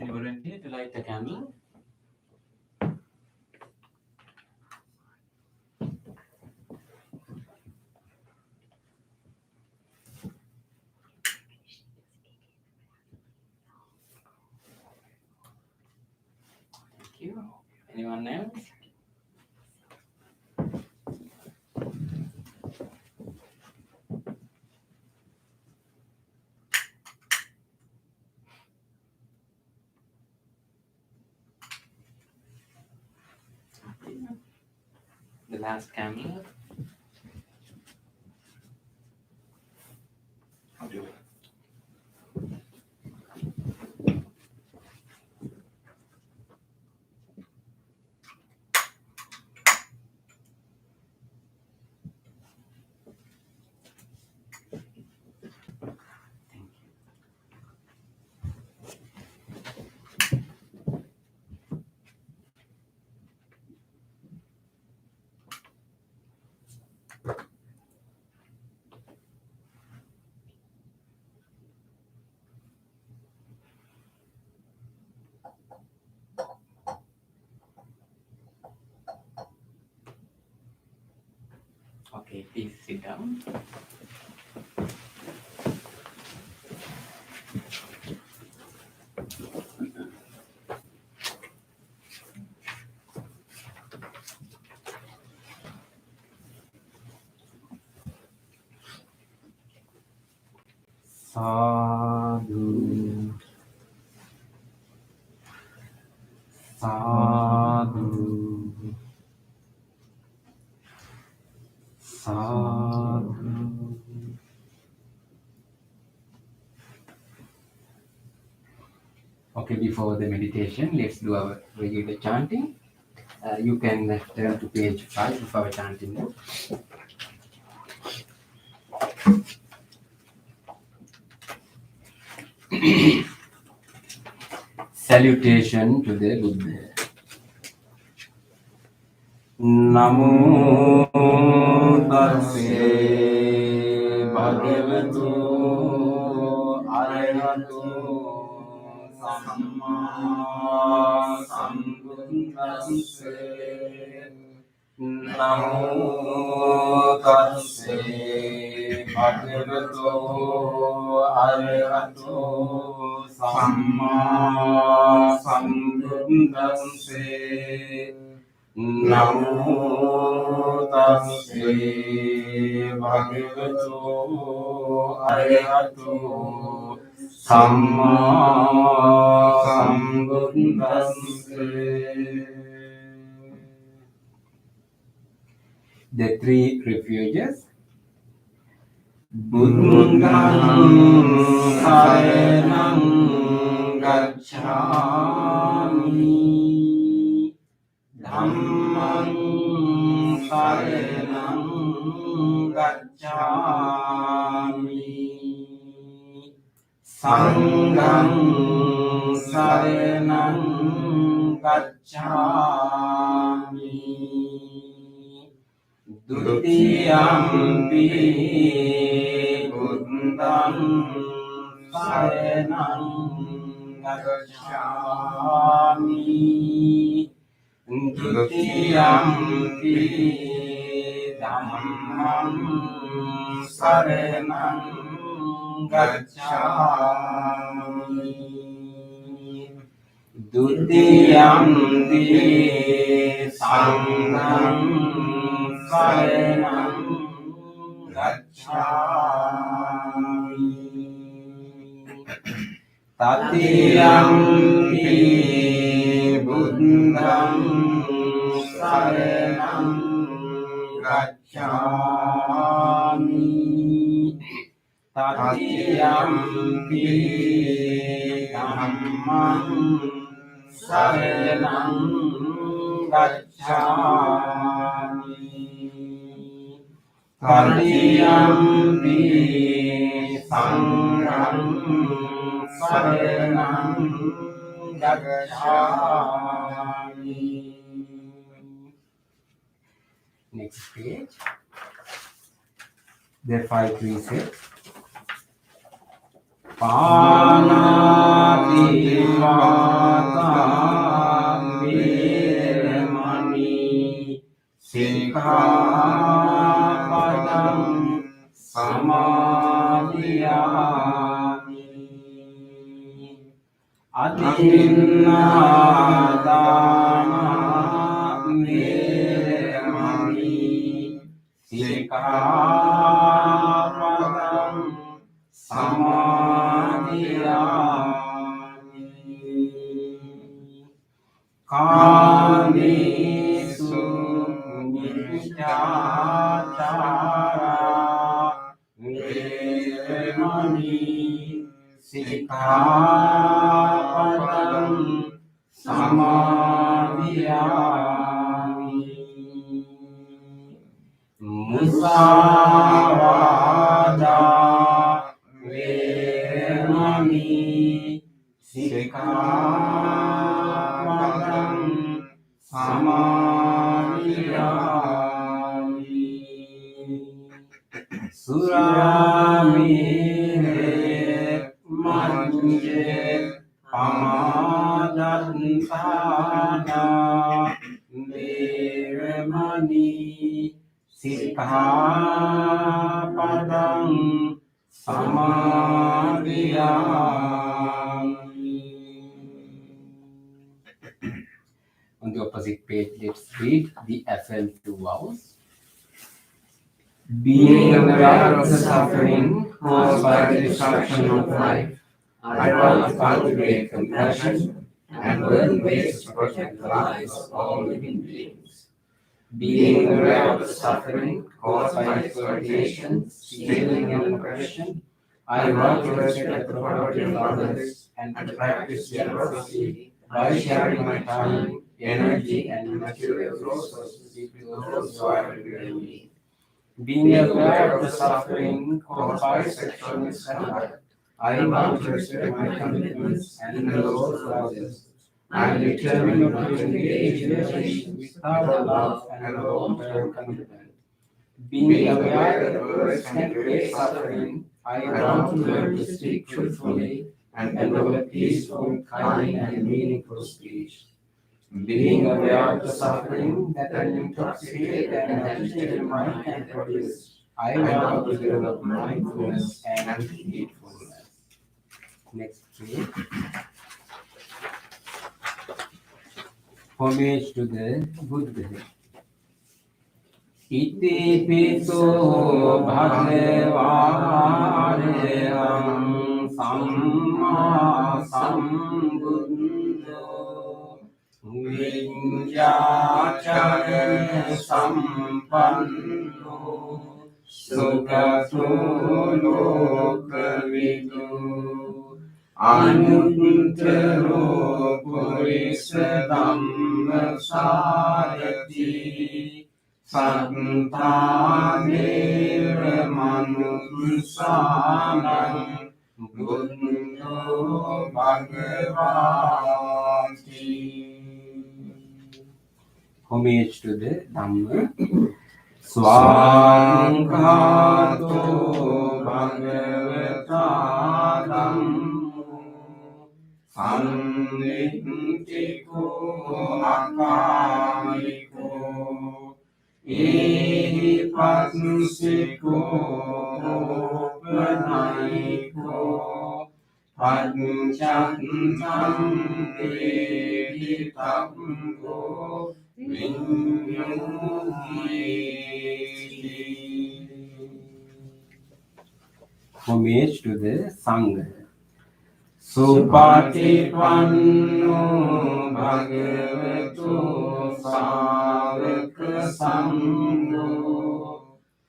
Any volunteer to light the candle? Thank you. Anyone else? The last candle. I'll do it. Okay, please sit down. Sadhu, sadhu, sadhu. Okay, before the meditation, let's do our regular chanting. You can turn to page 5 of our chanting book. Salutation to the Buddha. Namo tasse bhagavato arahato arahato samma sambuddhassa. Namo tassa bhagavato arahato samma sambuddhassa. Namo tassa bhagavato arahato samma sambuddhassa. The three refuges. Buddhang saranang gacchami, Dhammang saranang gacchami, Sanghang saranang gacchami. Dutiyampi buddhang saranang gacchami, Dutiyampi dhammang saranang gacchami, Dutiyampi sanghang saranang gacchami, Tatiyampi buddhang saranang gacchami, Tatiyampi dhammang saranang gacchami, Tatiyampi sanghang saranang gacchami. Next page. There are 5 precepts. Panatipata virmani sikkhapadam samadhiyami, Adinādāna virmani sikkhapadam samadhiyami, Kāmesu miccācara virmani sikkhapadam samadhiyami, Musāvādā virmani sikkhapadam samadhiyami, Suramire manje pamadantana virmani sikkhapadam samadhiyami. On the opposite page, let's read the FL2 vows. Being aware of the suffering caused by the destruction of life, I vow to cultivate compassion and learn ways to protect the lives of all living beings. Being aware of the suffering caused by exploitation, stealing, and oppression, I vow to respect the property of others and to practice generosity by sharing my time, energy, and material resources with those who are in real need. Being aware of the suffering caused by sexual misconduct, I vow to respect my commitments and those of others. I am determined not to engage in relations without love and long-term commitment. Being aware that words can create suffering, I want to learn to speak truthfully and develop peaceful, kind, and meaningful speech. Being aware of the suffering that an intoxicated and agitated mind can produce, I want to develop mindfulness and heedfulness. Next page. Homage to the Buddha. Iti piso bhagavāreham samma sambuddho viñjācara sampanno sugato lokavidu anuttaro purisa dhammasārati Sattaneva manusanam buddho bhagavati. Homage to the Dhamma. Swankhato bhagavata dhammo sannitthiko akamiko Ehi patusiko panayiko panchantam veditamko vinyuhiti. Homage to the Sangha. Supatipanno bhagavato sāvaka sangho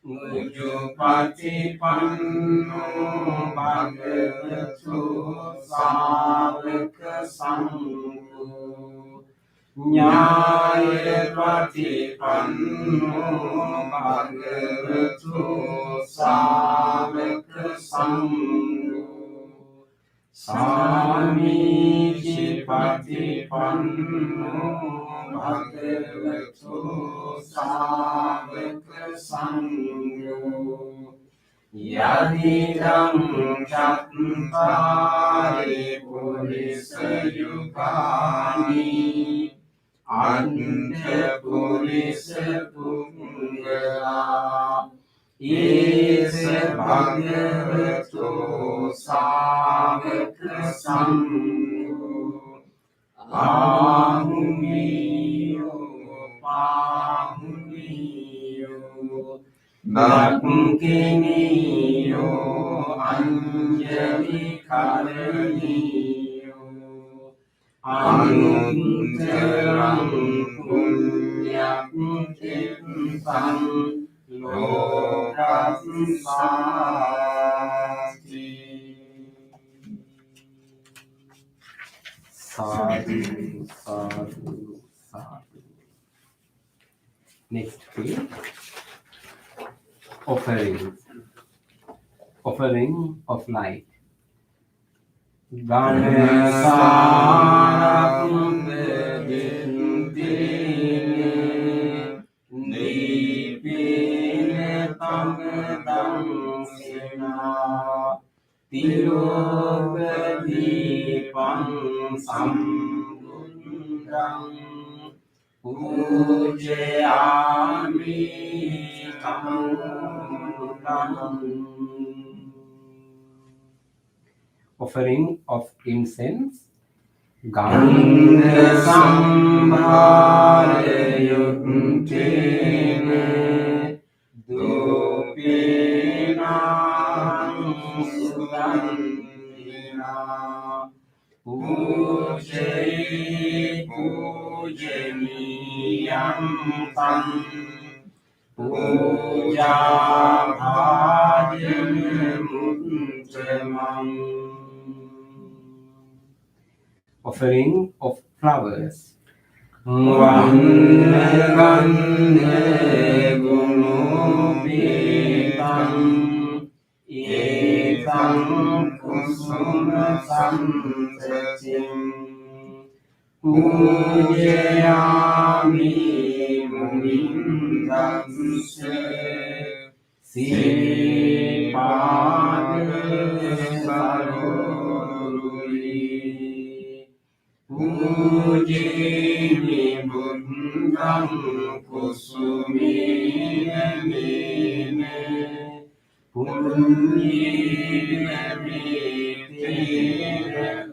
Ujjupatipanno bhagavato sāvaka sangho Nyāyapatipanno bhagavato sāvaka sangho Samīci patipanno bhagavato sāvaka sangho Yadidam cattari purisa yukani Anta purisa punggala Isa bhagavato sāvaka sangho Ahumiyo pahumiyo Dakkiniyo anjali karaniyo Anuttarang punyam tirtam Lokasati. Sadhu, sadhu, sadhu. Next page. Offering. Offering of light. Ganesaram vedintine Nipine tamedam sena Tirokadipam sambuddham Pujayami tamudam. Offering of incense. Gandha sambhare yuktene dupena sugandhina pujayi pujaniyam tam puja bhajana muttamam. Offering of flowers. Vanne vanne gunopitam etam kusuma samsatim pujayami munindamse Sarorui Pujimi Buddham Kusumine Mine Punyine Mite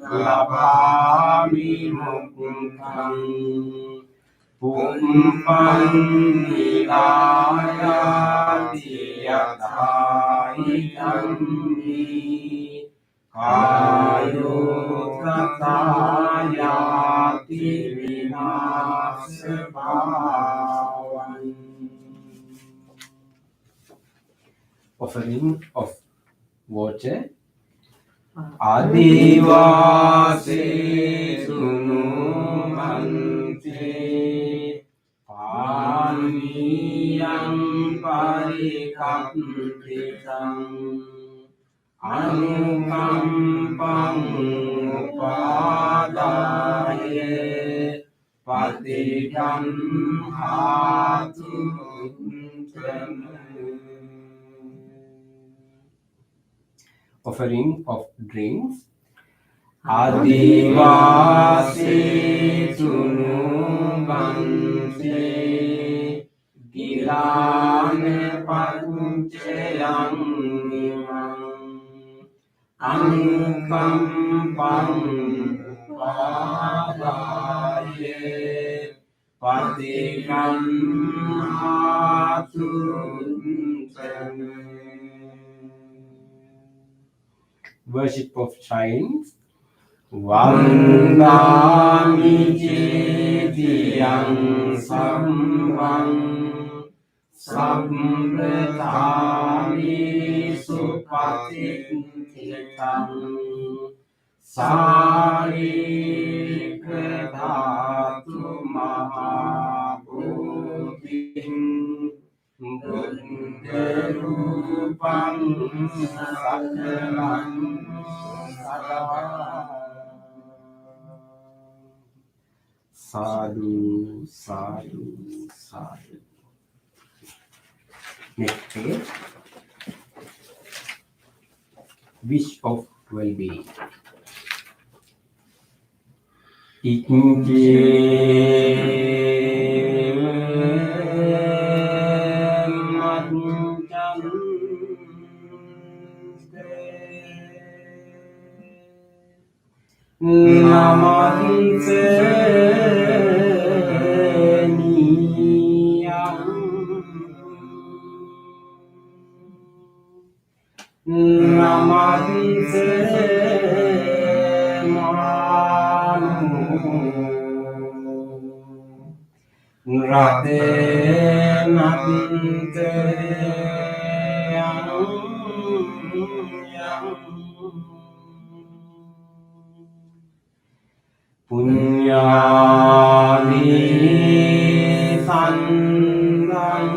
Labami Mukukam Pumpang Nilayati Yathaikami Kayo Tathayati Vinasabhavan. Offering of water. Adivase sunumante Paniyam parikappitam Anukampam upadaye Patigam hatu offering of drinks. Adivasi tunubante Gilane pakunchayam nimam Anukampam upadaye Patigam hatu worship of child. Vandami Jediyam Sambham Sambhatami Supatintitam Sari Kredatu Mahabodhim Buddha-rupam sakalam sadhu, sadhu, sadhu. Next page. Wish of well-being. Namaste Niyam Namaste Manu Radhe Namaste Punyani Sandam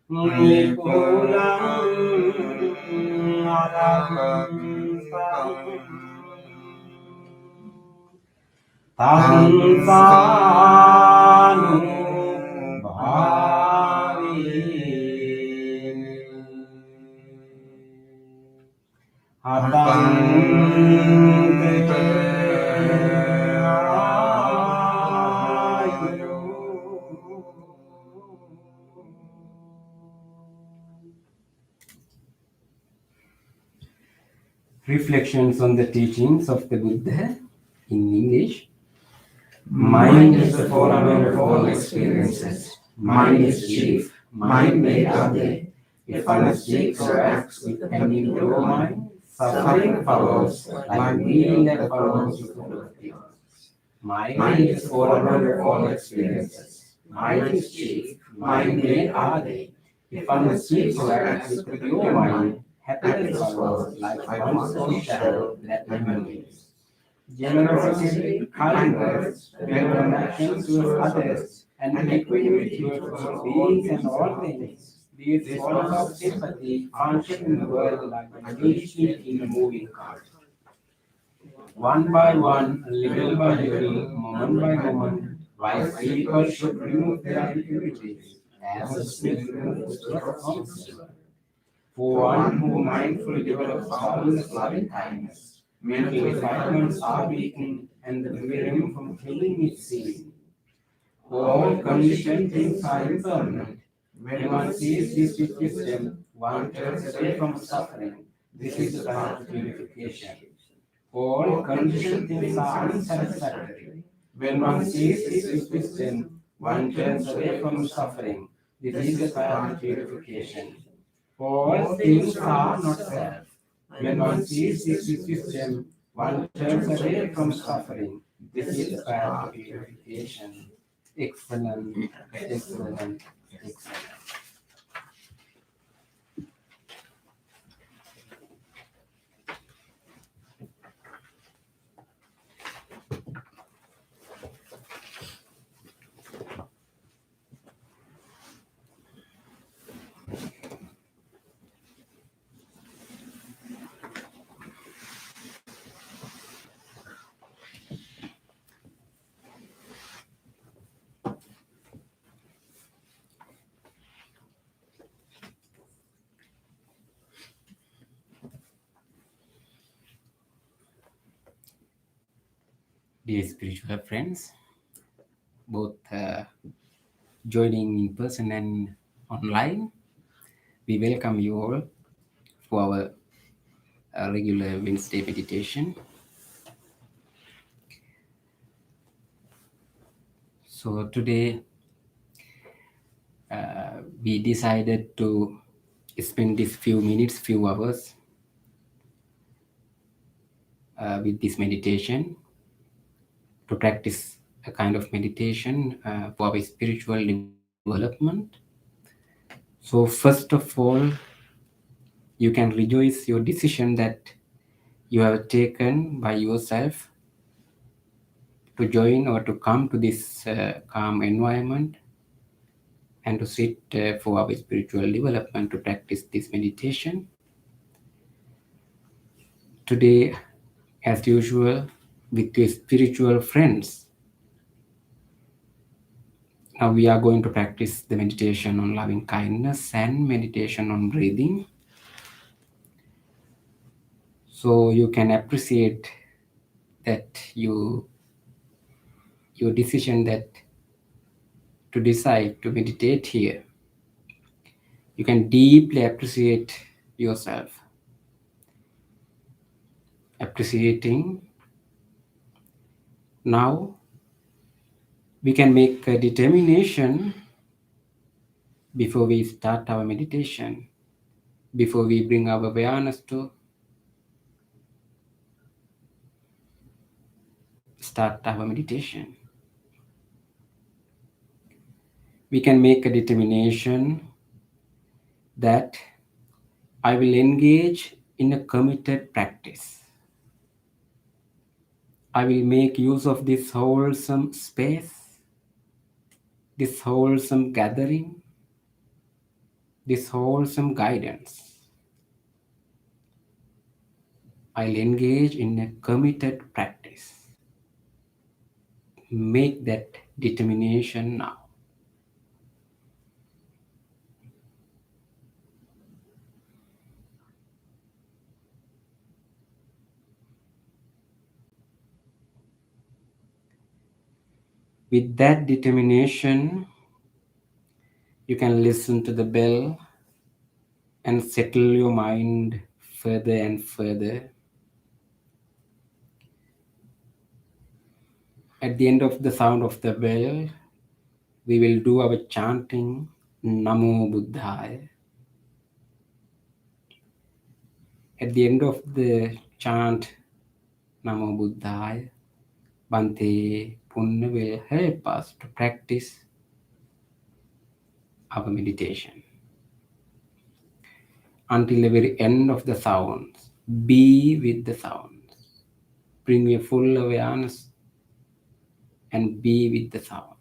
Nipulam Alakantam Tansanu Bhavi Reflections on the teachings of the Buddha in English. Mind is the forerunner of all experiences. Mind is chief. Mind made ugly. If one speaks or acts with an impure mind, suffering follows like wind that follows the flow of the earth. Mind is forerunner of all experiences. Mind is chief. Mind made ugly. If one speaks or acts with a pure mind, happiness follows like one's own shadow that never leaves. Generosity, kind words, benevolent actions towards others, and equanimity towards all beings and all things. These forms of sympathy function in the world like a leaf in a moving cart. One by one, little by little, moment by moment, wise people should remove their impurities. as a spiritual counselor. For one who mindfully develops boundless loving kindness, mental refinements are weakened and the freedom from killing is seen. All conditioned things are impermanent. When one sees this with wisdom, one turns away from suffering. This is the path to purification. All conditioned things are unsatisfactory. When one sees this with wisdom, one turns away from suffering. This is the path to purification. All things are not self. When one sees this with wisdom, one turns away from suffering. This is the path to purification. Excellent, excellent, excellent. Dear spiritual friends, both joining in person and online, we welcome you all for our regular Wednesday meditation. So today we decided to spend this few minutes, few hours with this meditation to practice a kind of meditation for our spiritual development. So first of all, you can rejoice your decision that you have taken by yourself to join or to come to this calm environment and to sit for our spiritual development to practice this meditation. Today, as usual, with your spiritual friends, now we are going to practice the meditation on loving kindness and meditation on breathing. So you can appreciate that your decision that to decide to meditate here. You can deeply appreciate yourself. Appreciating. Now we can make a determination before we start our meditation, before we bring our awareness to start our meditation. We can make a determination that I will engage in a committed practice. I will make use of this wholesome space, this wholesome gathering, this wholesome guidance. I'll engage in a committed practice. Make that determination now. With that determination, you can listen to the bell and settle your mind further and further. At the end of the sound of the bell, we will do our chanting Namo Buddhaya. At the end of the chant Namo Buddhaya, Bhante Punna will help us to practice our meditation. Until the very end of the sounds, be with the sounds. Bring your full awareness and be with the sound.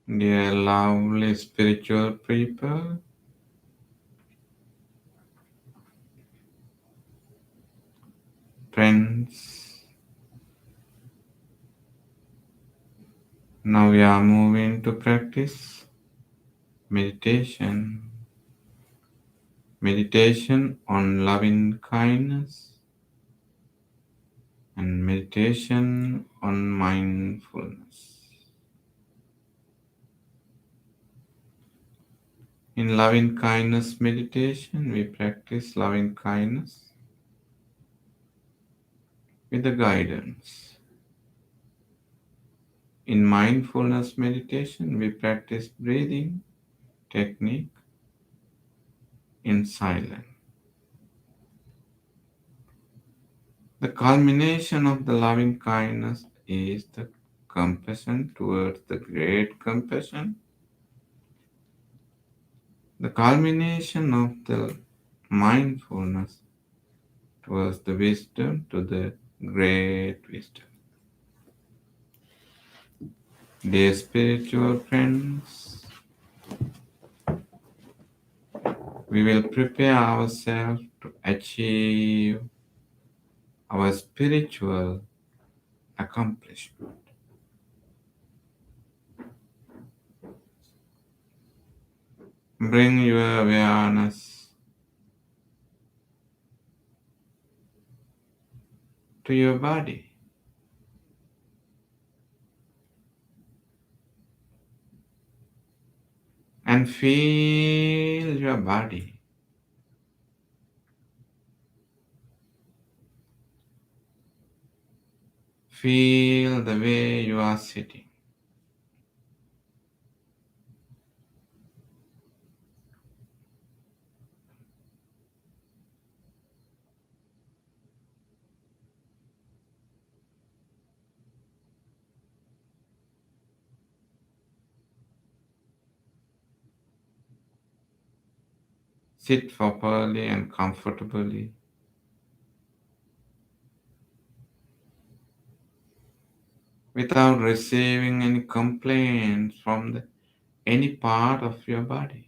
Dear lovely spiritual people, friends, now we are moving to practice meditation. Meditation on loving kindness and meditation on mindfulness. In loving kindness meditation, we practice loving kindness with the guidance. In mindfulness meditation, we practice breathing technique in silence. The culmination of the loving kindness is the compassion towards the great compassion. The culmination of the mindfulness towards the wisdom to the great wisdom. Dear spiritual friends, we will prepare ourselves to achieve our spiritual accomplishment. Bring your awareness to your body. And feel your body. Feel the way you are sitting. Sit properly and comfortably. Without receiving any complaints from any part of your body.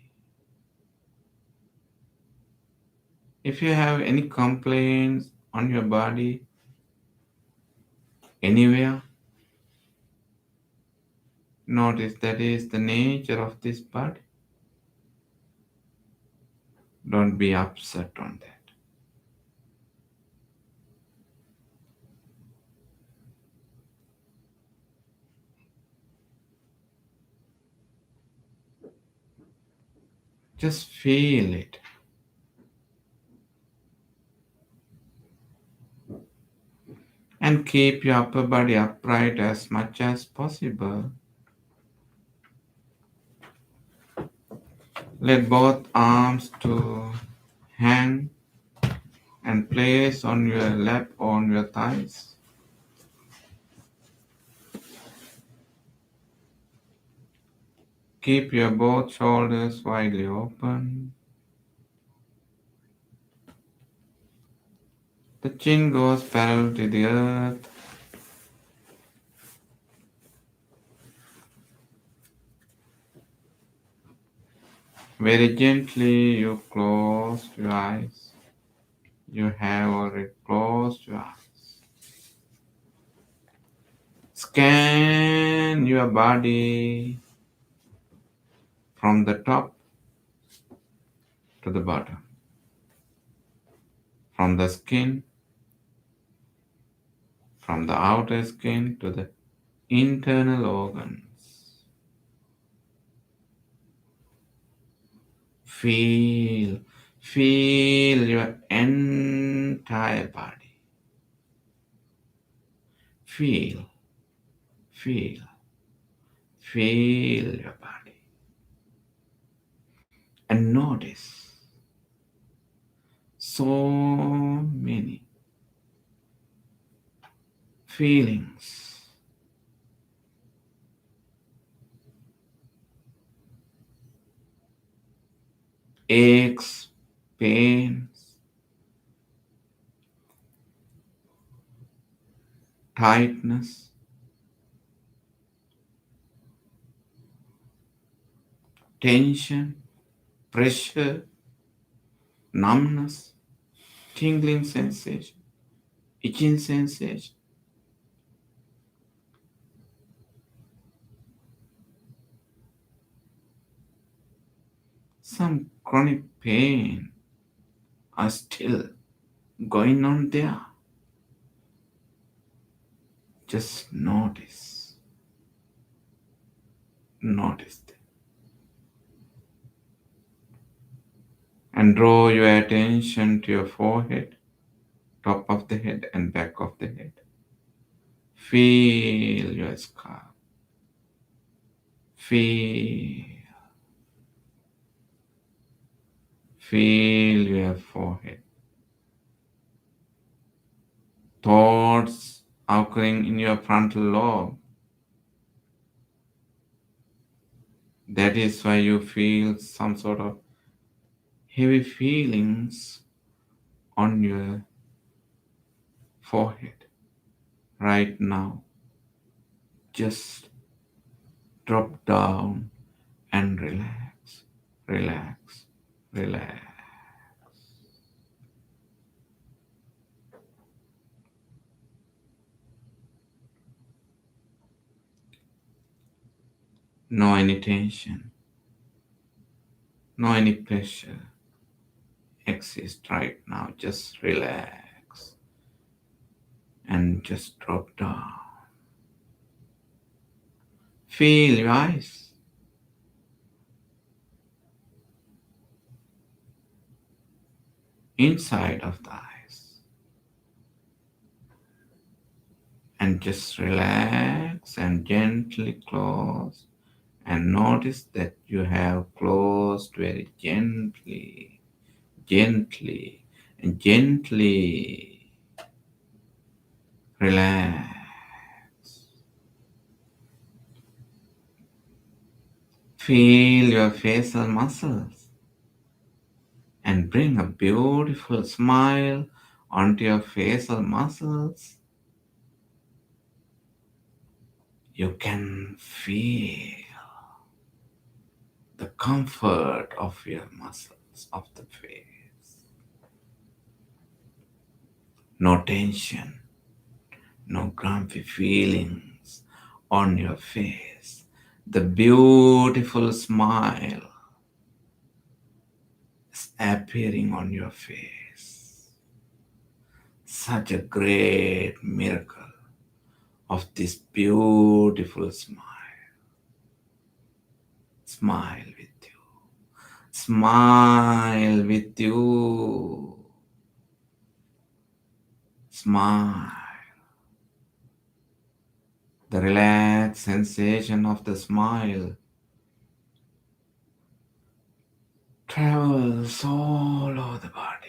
If you have any complaints on your body anywhere, notice that is the nature of this body. Don't be upset on that. Just feel it. And keep your upper body upright as much as possible. Let both arms to hang and place on your lap or on your thighs. Keep your both shoulders widely open. The chin goes parallel to the earth. Very gently you close your eyes. You have already closed your eyes. Scan your body from the top to the bottom. From the skin, from the outer skin to the internal organs. Feel, feel your entire body. Feel, feel, feel your body. And notice so many feelings. Aches, pains, tightness, tension, pressure, numbness, tingling sensation, itching sensation. Some chronic pain are still going on there. Just notice. Notice them. And draw your attention to your forehead, top of the head and back of the head. Feel your scalp. Feel your forehead. Thoughts occurring in your frontal lobe. That is why you feel some sort of heavy feelings on your forehead right now. Just drop down and relax, relax, relax. No any tension, no any pressure exist right now. Just relax and just drop down. Feel your eyes. Inside of the eyes. And just relax and gently close. And notice that you have closed very gently, gently, and gently. Relax. Feel your facial muscles and bring a beautiful smile onto your facial muscles. You can feel the comfort of your muscles of the face. No tension, no grumpy feelings on your face. The beautiful smile is appearing on your face. Such a great miracle of this beautiful smile. Smile with you. Smile with you. Smile. The relaxed sensation of the smile travels all over the body.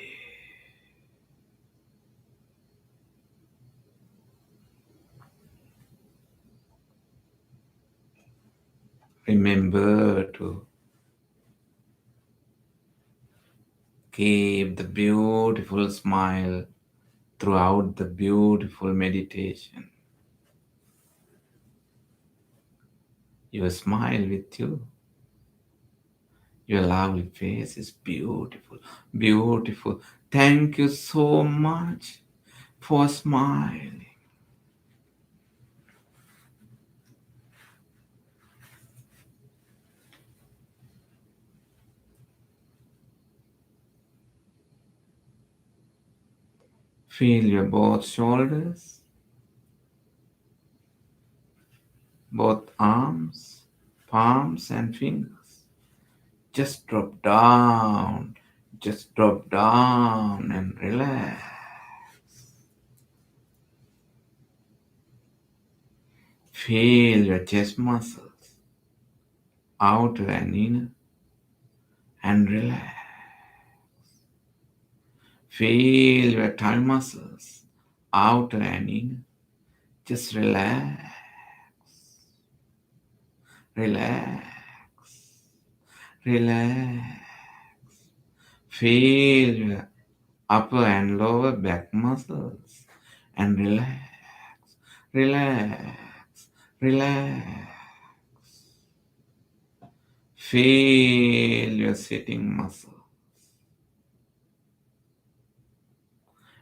Remember to keep the beautiful smile throughout the beautiful meditation. You smile with you. Your lovely face is beautiful, beautiful. Thank you so much for smiling. Feel your both shoulders, both arms, palms and fingers. Just drop down and relax. Feel your chest muscles, outer and inner, and relax. Feel your thigh muscles, outer and inner. Just relax, relax, relax. Feel your upper and lower back muscles and relax, relax, relax. Feel your sitting muscle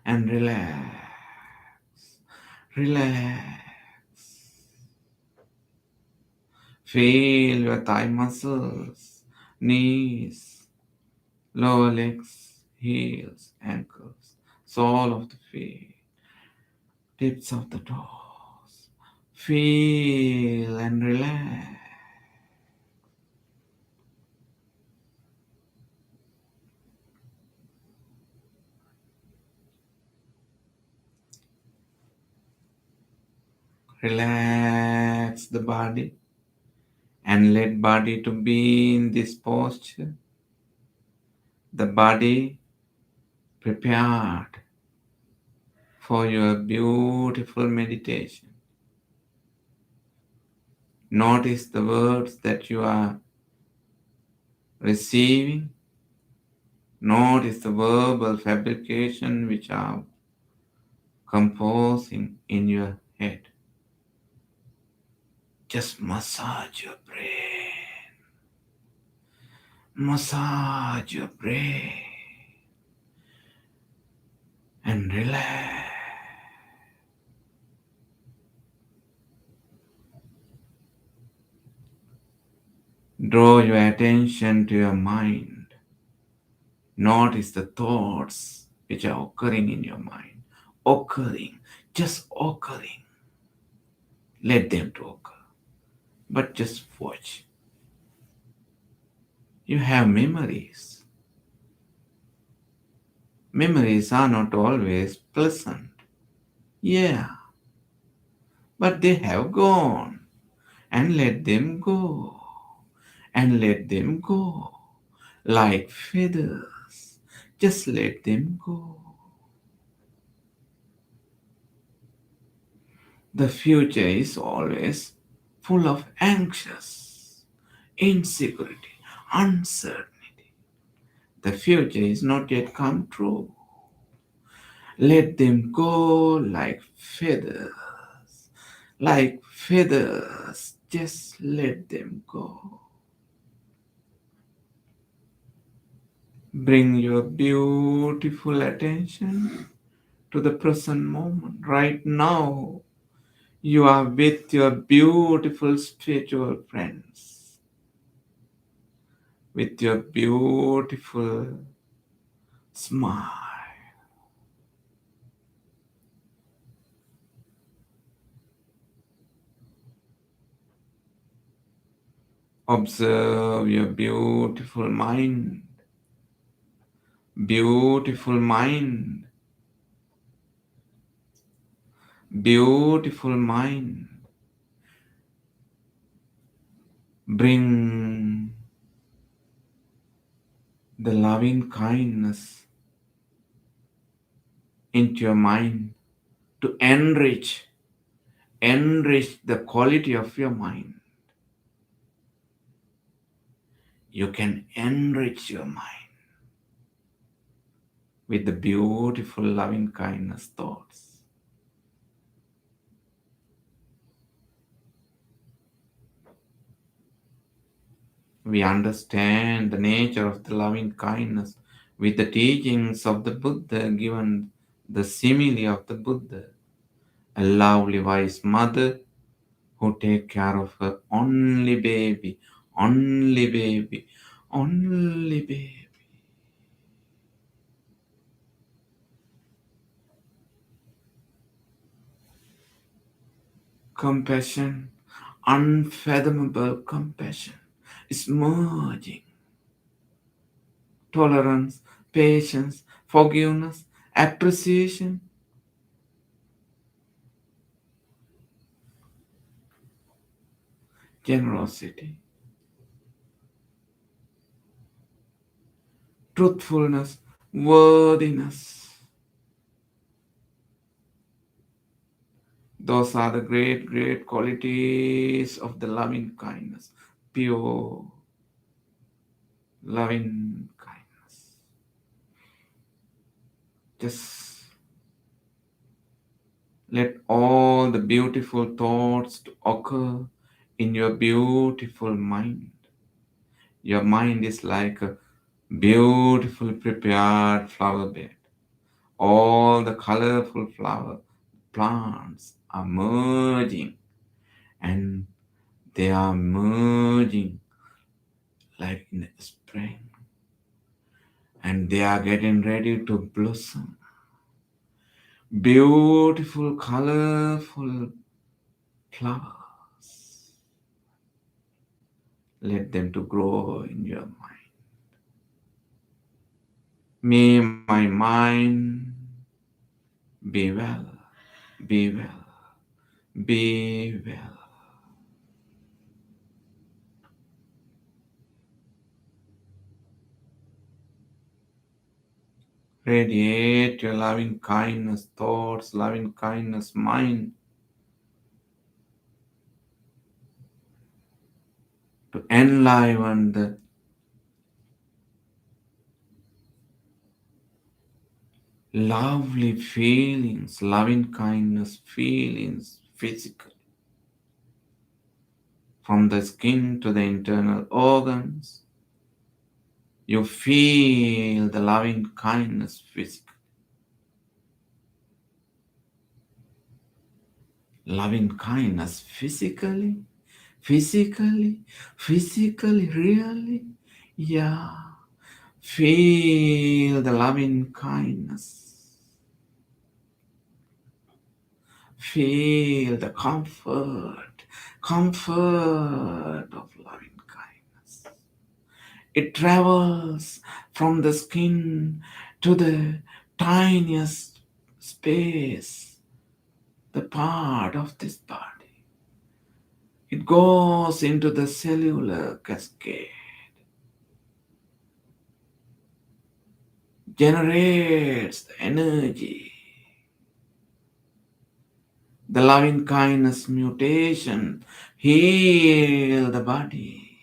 and relax, relax. Feel your thigh muscles, knees, lower legs, heels, ankles, sole of the feet, tips of the toes. Feel and relax. Relax the body and let body to be in this posture. The body prepared for your beautiful meditation. Notice the words that you are receiving. Notice the verbal fabrication which are composing in your head. Just massage your brain. Massage your brain and relax. Draw your attention to your mind. Notice the thoughts which are occurring in your mind. Occurring, just occurring. Let them to occur. But just watch. You have memories. Memories are not always pleasant. Yeah, but they have gone. And let them go. And let them go. Like feathers. Just let them go. The future is always full of anxious, insecurity, uncertainty. The future is not yet come true. Let them go like feathers. Like feathers, just let them go. Bring your beautiful attention to the present moment. Right now, you are with your beautiful spiritual friends, with your beautiful smile. Observe your beautiful mind, beautiful mind, beautiful mind. Bring the loving kindness into your mind to enrich the quality of your mind. You can enrich your mind with the beautiful loving kindness thoughts. We understand the nature of the loving kindness with the teachings of the Buddha, given the simile of the Buddha, a lovely wise mother who take care of her only baby, only baby, only baby. Compassion, unfathomable compassion, is merging tolerance, patience, forgiveness, appreciation, generosity, truthfulness, worthiness. Those are the great, great qualities of the loving kindness, pure loving kindness. Just let all the beautiful thoughts to occur in your beautiful mind. Your mind is like a beautiful prepared flower bed. All the colorful flower plants are merging, and they are merging like in the spring, and they are getting ready to blossom. Beautiful, colorful flowers. Let them to grow in your mind. May my mind be well, be well. Be well. Radiate your loving kindness thoughts, loving kindness mind to enliven the lovely feelings, loving kindness feelings physically, from the skin to the internal organs. You feel the loving kindness physically, loving kindness physically, really? Yeah. Feel the loving kindness. Feel the comfort of loving kindness. It travels from the skin to the tiniest space, the part of this body. It goes into the cellular cascade, generates the energy. The loving kindness mutation heal the body.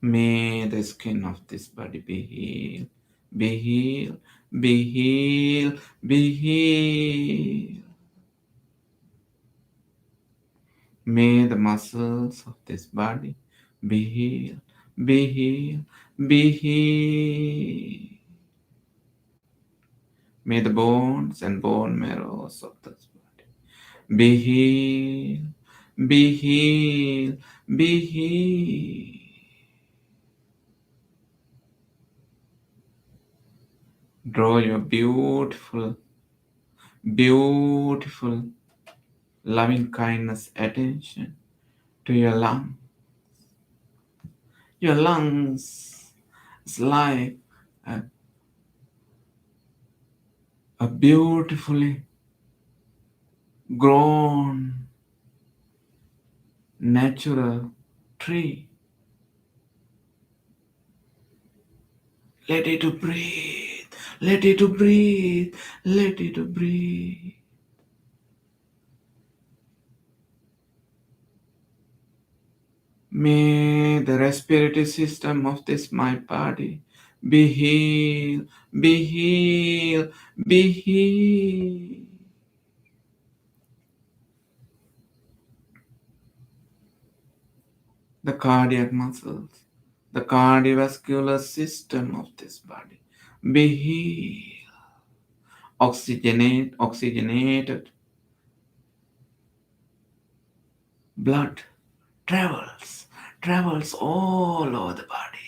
May the skin of this body be healed, be healed, be healed, be healed. May the muscles of this body be healed, be healed, be healed. May the bones and bone marrows of this body be healed, be healed, be healed. Draw your beautiful, loving kindness attention to your lung. Your lungs is like a, a beautifully grown natural tree. Let it to breathe, let it to breathe, let it to breathe. May the respiratory system of this my body be healed, be healed, be healed. The cardiac muscles, the cardiovascular system of this body be healed, oxygenated blood travels all over the body,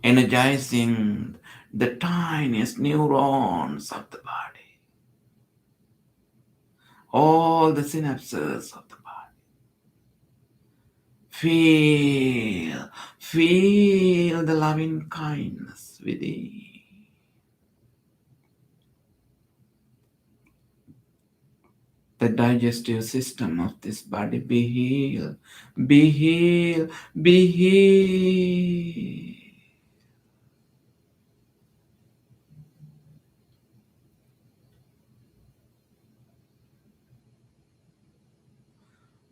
energizing the tiniest neurons of the body, all the synapses of the body. Feel the loving kindness within. The digestive system of this body be healed, be healed, be healed.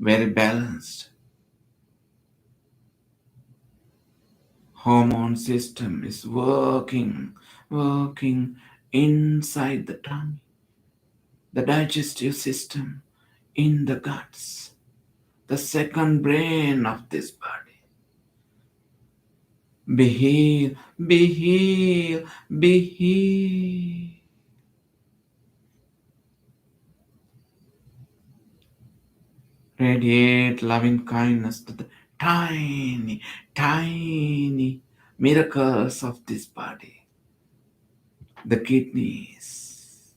Very balanced. Hormone system is working inside the tongue. The digestive system in the guts, the second brain of this body. Be healed, be healed, be healed. Radiate loving kindness to the tiny miracles of this body. The kidneys,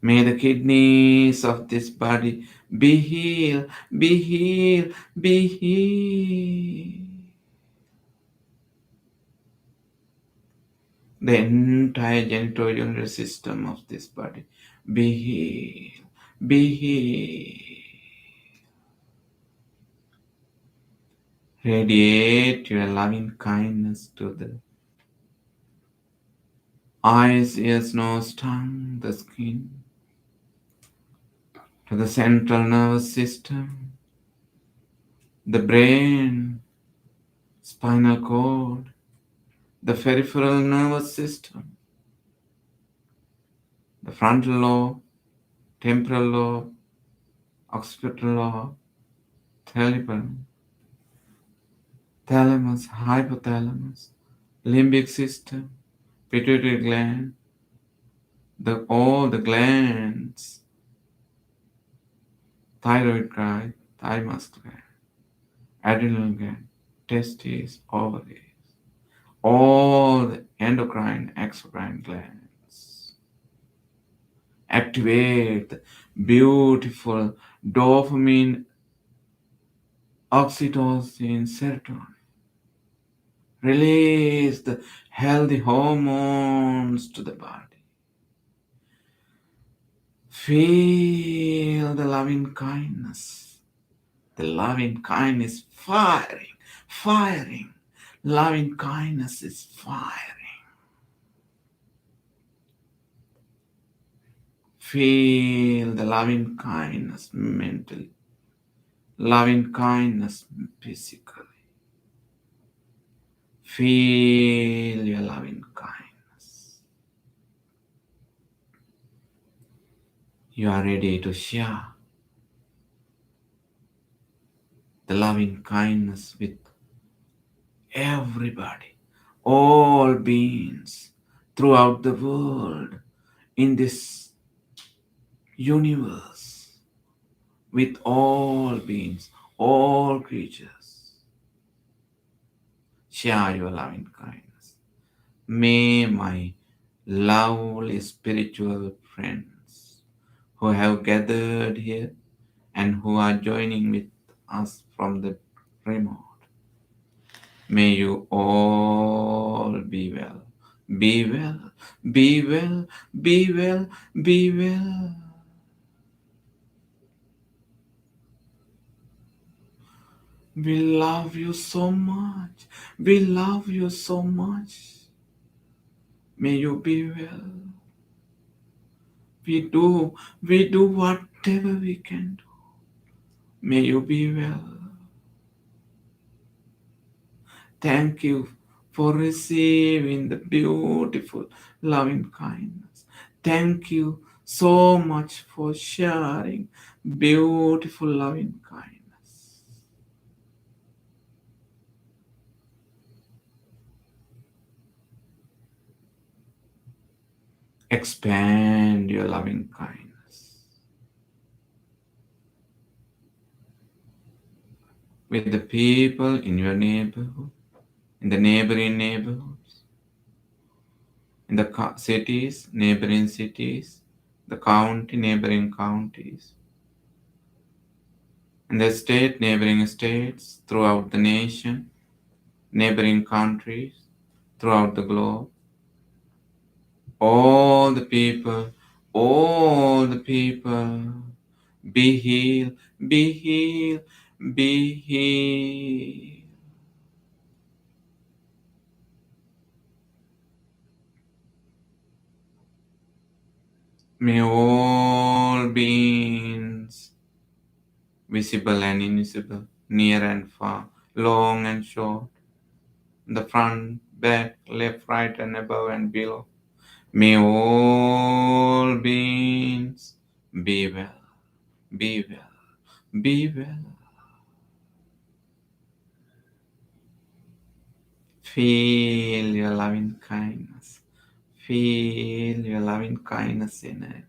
May the kidneys of this body be healed, be healed, be healed. The entire genitourinary system of this body be healed, be healed. Radiate your loving kindness to the eyes, ears, nose, tongue, the skin, to the central nervous system, the brain, spinal cord, the peripheral nervous system, the frontal lobe, temporal lobe, occipital lobe, cerebellum, thalamus, hypothalamus, limbic system, pituitary gland, all the glands, thyroid gland, thymus gland, adrenal gland, testes, ovaries, all the endocrine, exocrine glands. Activate the beautiful dopamine, oxytocin, serotonin. Release the healthy hormones to the body. Feel the loving kindness. The loving kindness firing, firing. Loving kindness is firing. Feel the loving kindness mentally, loving kindness physically. Feel your loving kindness. You are ready to share the loving kindness with everybody, all beings throughout the world, in this universe, with all beings, all creatures. Share your loving kindness. May my lovely spiritual friends who have gathered here and who are joining with us from the remote, may you all be well. Be well, be well, be well, be well. We love you so much. We love you so much. May you be well. We do whatever we can do. May you be well. Thank you for receiving the beautiful loving kindness. Thank you so much for sharing beautiful loving kindness. Expand your loving kindness with the people in your neighborhood, in the neighboring neighborhoods, in the cities, neighboring cities, the county, neighboring counties, in the state, neighboring states, throughout the nation, neighboring countries, throughout the globe. All the people, be healed, be healed, be healed. May all beings, visible and invisible, near and far, long and short, the front, back, left, right, and above and below, may all beings be well, be well, be well. Feel your loving kindness. Feel your loving kindness energy.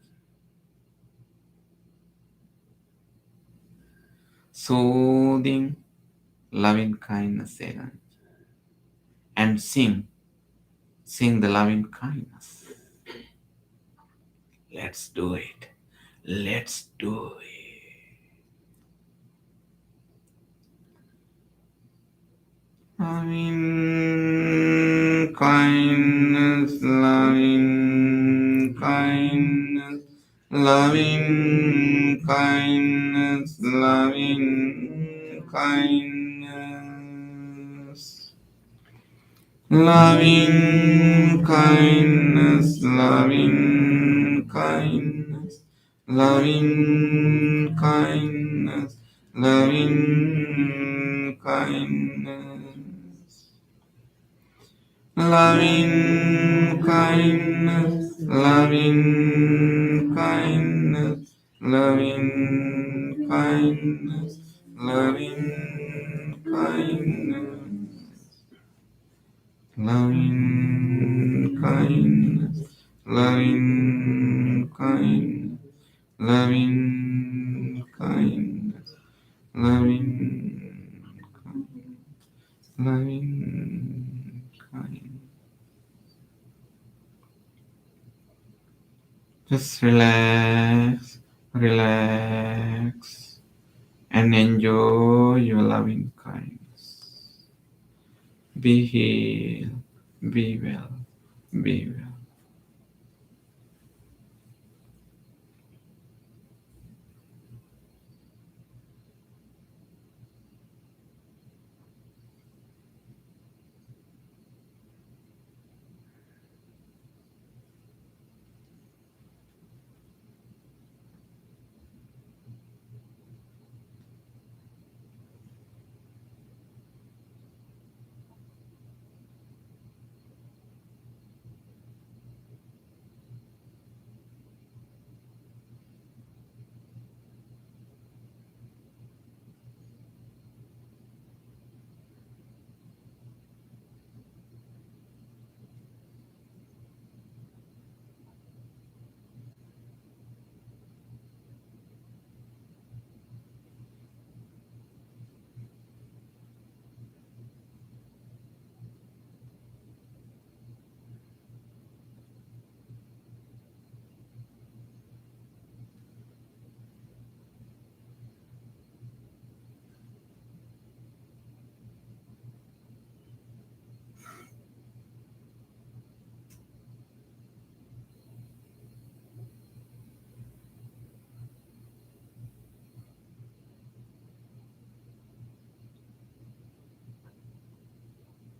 Soothing loving kindness energy. And sing the loving kindness. Let's do it. Let's do it. Loving kindness, loving kindness, loving kindness, loving kindness. Loving kindness, loving kindness, loving kindness, loving kindness. Loving kindness, loving kindness, loving kindness, loving kindness. Loving kindness, loving kindness, loving kindness, loving kindness, loving kindness. Just relax, relax, and enjoy your loving kindness. Be healed, be well, be well.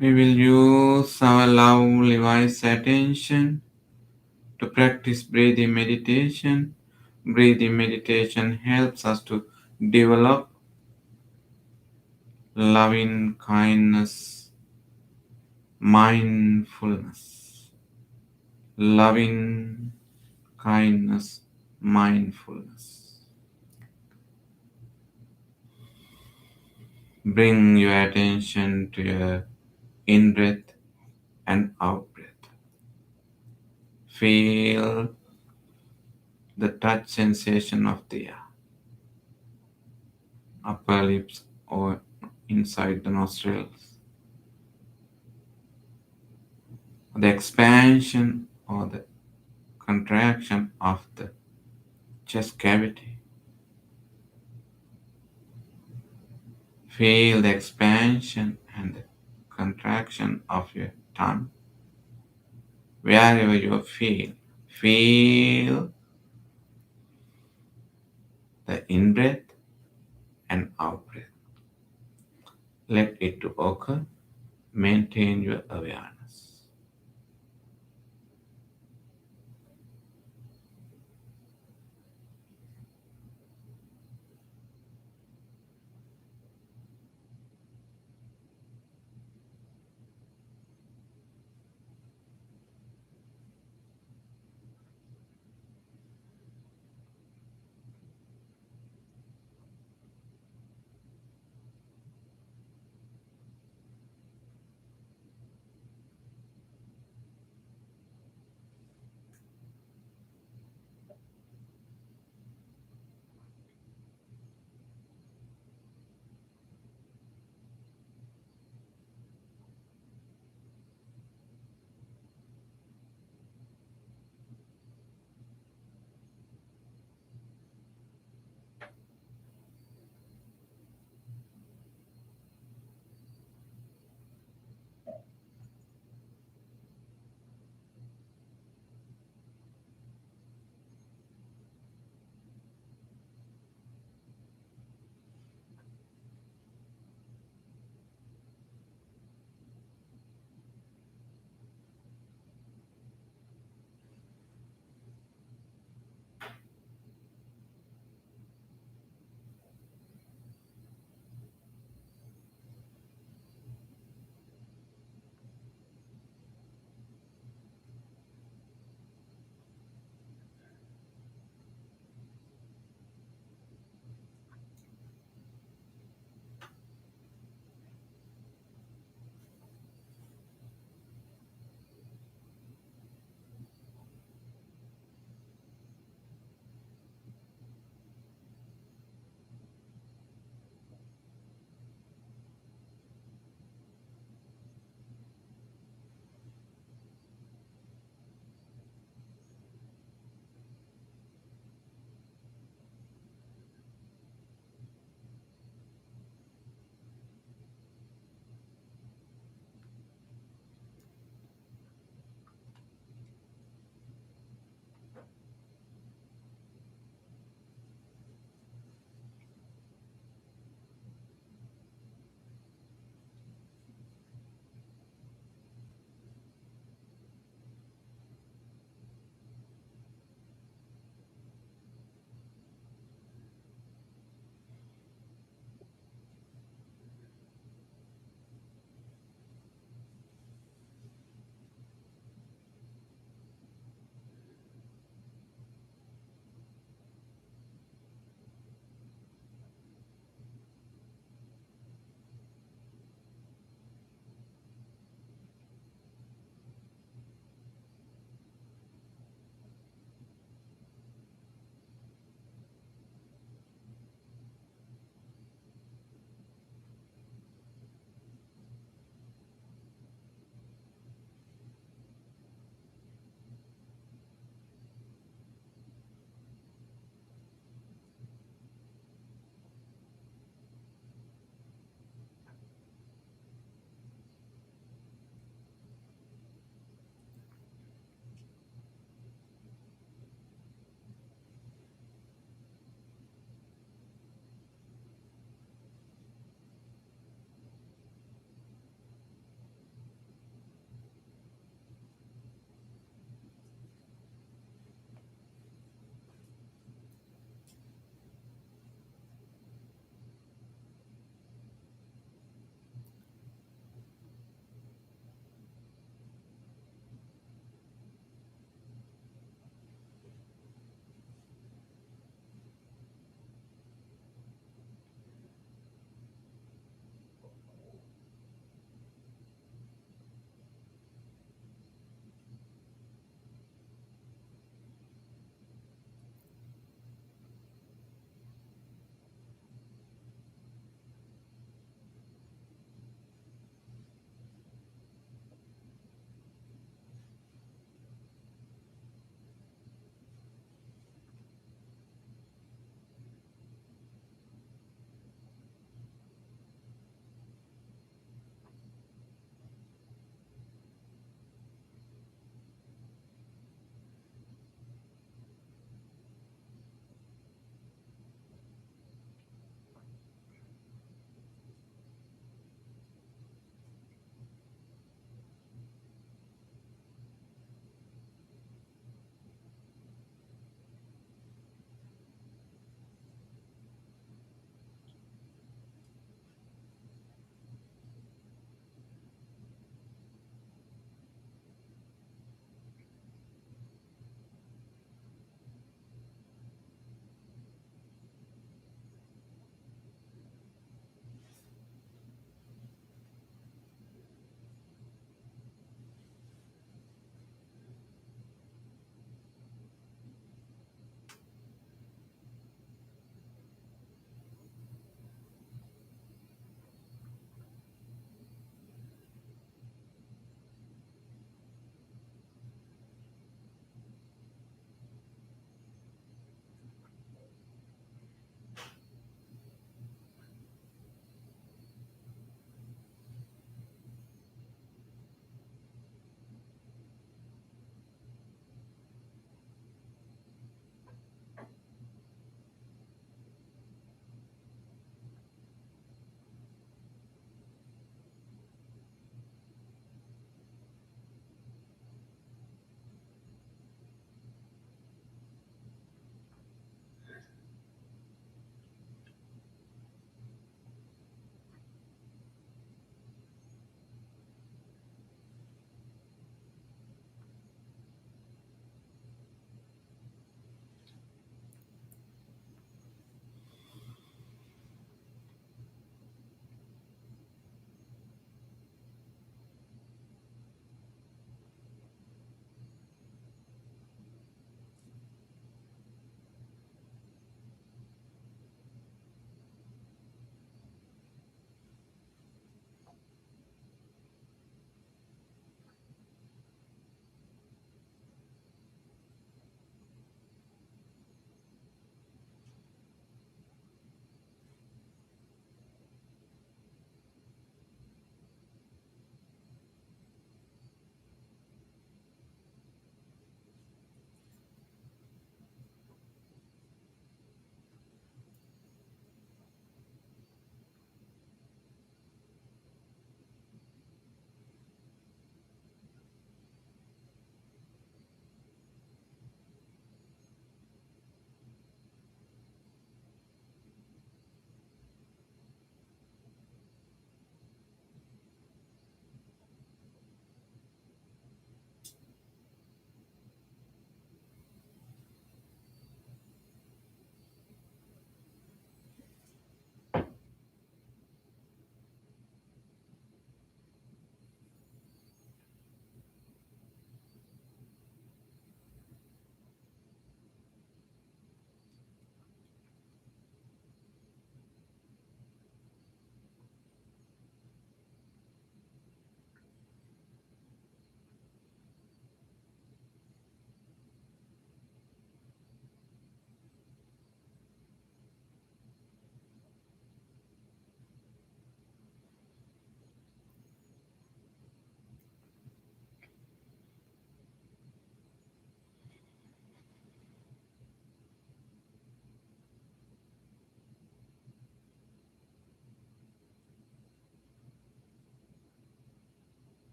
We will use our lovely wise attention to practice breathing meditation. Breathing meditation helps us to develop loving kindness, mindfulness, loving kindness, mindfulness. Bring your attention to your in breath and out breath. Feel the touch sensation of the upper lips or inside the nostrils, the expansion or the contraction of the chest cavity. Feel the expansion and the contraction of your tongue. Wherever you feel the in breath and out breath. Let it to occur. Maintain your awareness.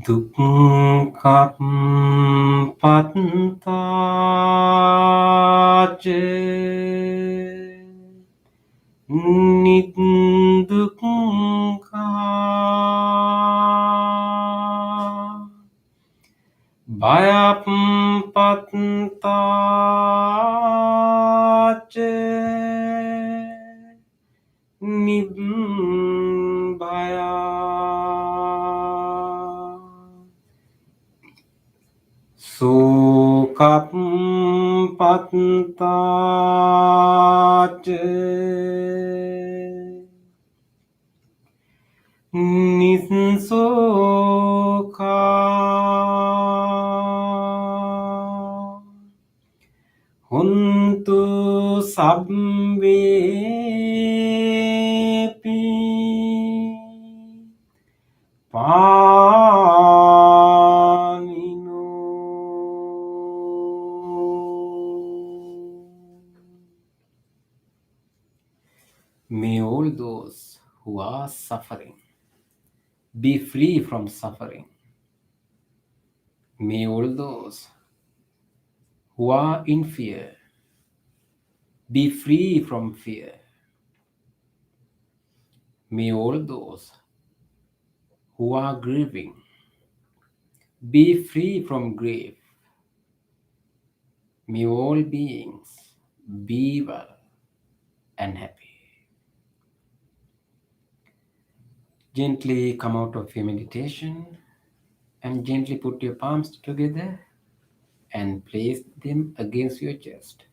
dukkhaṃ pattācca niddukkha bhayaṃ pattācca nibbaya sukhaṃ pattācca nisukha hontu sabbepi pānino. May all those who are suffering be free from suffering. May all those who are in fear be free from fear. May all those who are grieving be free from grief. May all beings be well and happy. Gently come out of your meditation and gently put your palms together and place them against your chest.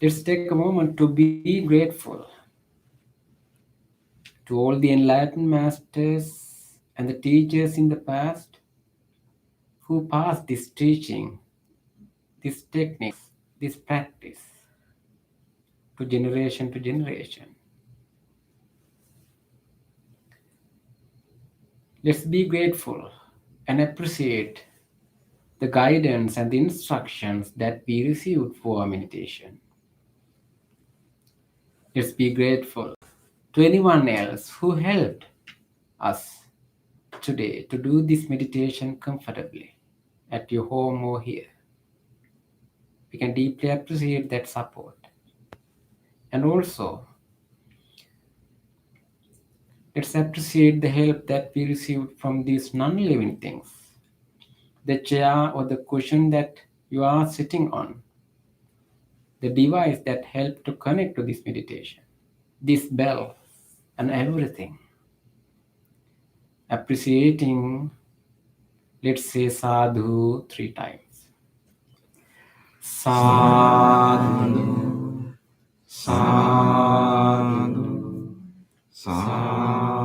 Let's take a moment to be grateful to all the enlightened masters and the teachers in the past who passed this teaching, this techniques, this practice to generation. Let's be grateful and appreciate the guidance and the instructions that we received for our meditation. Let's be grateful to anyone else who helped us today to do this meditation comfortably at your home or here. We can deeply appreciate that support. And also, let's appreciate the help that we received from these non-living things. The chair or the cushion that you are sitting on, the device that helped to connect to this meditation, this bell and everything. Appreciating, let's say sadhu 3 times. Sadhu, Sadhu, sadhu.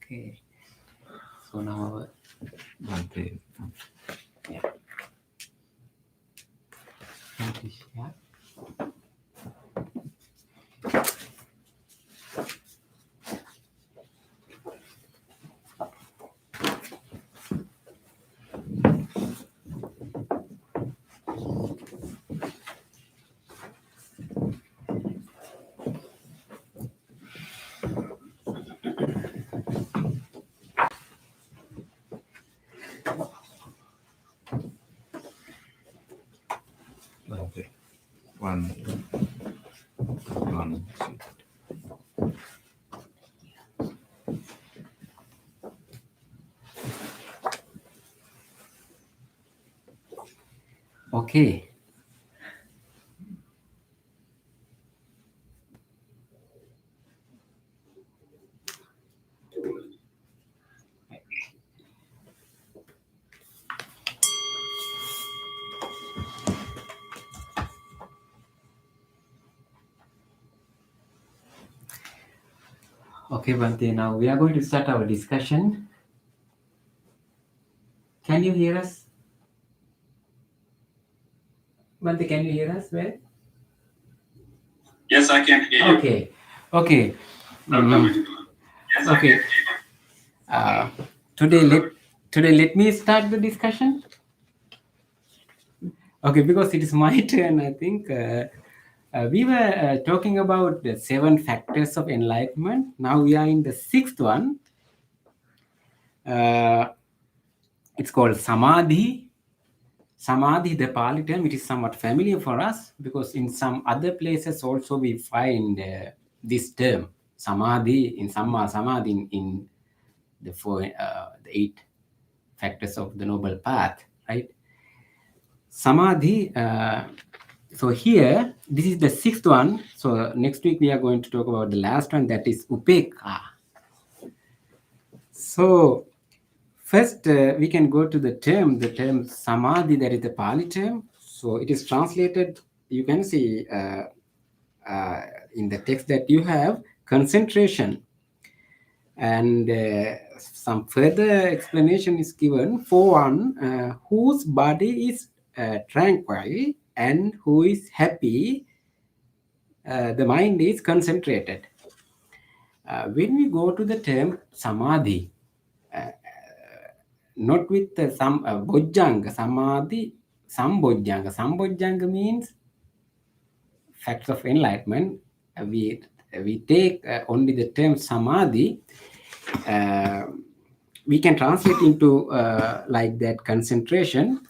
Okay. So now, Bhante. yeah. Yeah. Bhante. One. Okay. Okay, Bhante, now we are going to start our discussion. Can you hear us? Bante, can you hear us well? Yes, I can hear you. Okay. Okay. Okay. Uh, today let me start the discussion. Okay, because it is my turn. I think we were talking about the 7 factors of enlightenment. Now we are in the 6th one. It's called Samadhi. Samadhi, the Pali term, it is somewhat familiar for us because in some other places also we find this term, Samadhi, in Samma Samadhi, in the 8 factors of the Noble Path, right? Samadhi. So here, this is the 6th one. So next week we are going to talk about the last one, that is Upekha. So first, we can go to the term Samadhi, that is the Pali term. So it is translated, you can see in the text that you have, concentration. And some further explanation is given for one whose body is tranquil and who is happy, the mind is concentrated. When we go to the term Samadhi, not with some Bojjanga, Samadhi, Sambojjanga. Sambojjanga means facts of enlightenment. We take only the term Samadhi. We can translate into like that, concentration.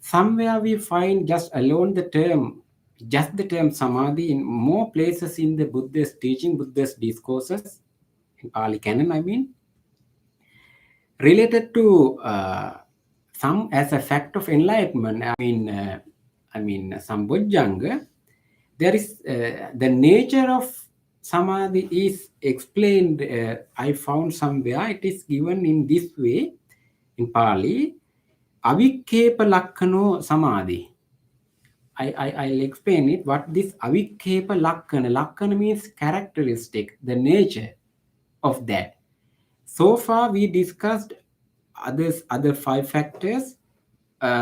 Somewhere we find just alone just the term Samadhi in more places in the Buddha's teaching, Buddha's discourses, in Pali Canon, I mean, related to some as a fact of enlightenment. I mean, Sambojjanga. There is the nature of Samadhi is explained. I found somewhere it is given in this way in Pali. Avikkepa lakkano Samadhi. I'll explain it. What this avikkepa lakkana. Lakkana means characteristic, the nature of that. So far we discussed other 5 factors.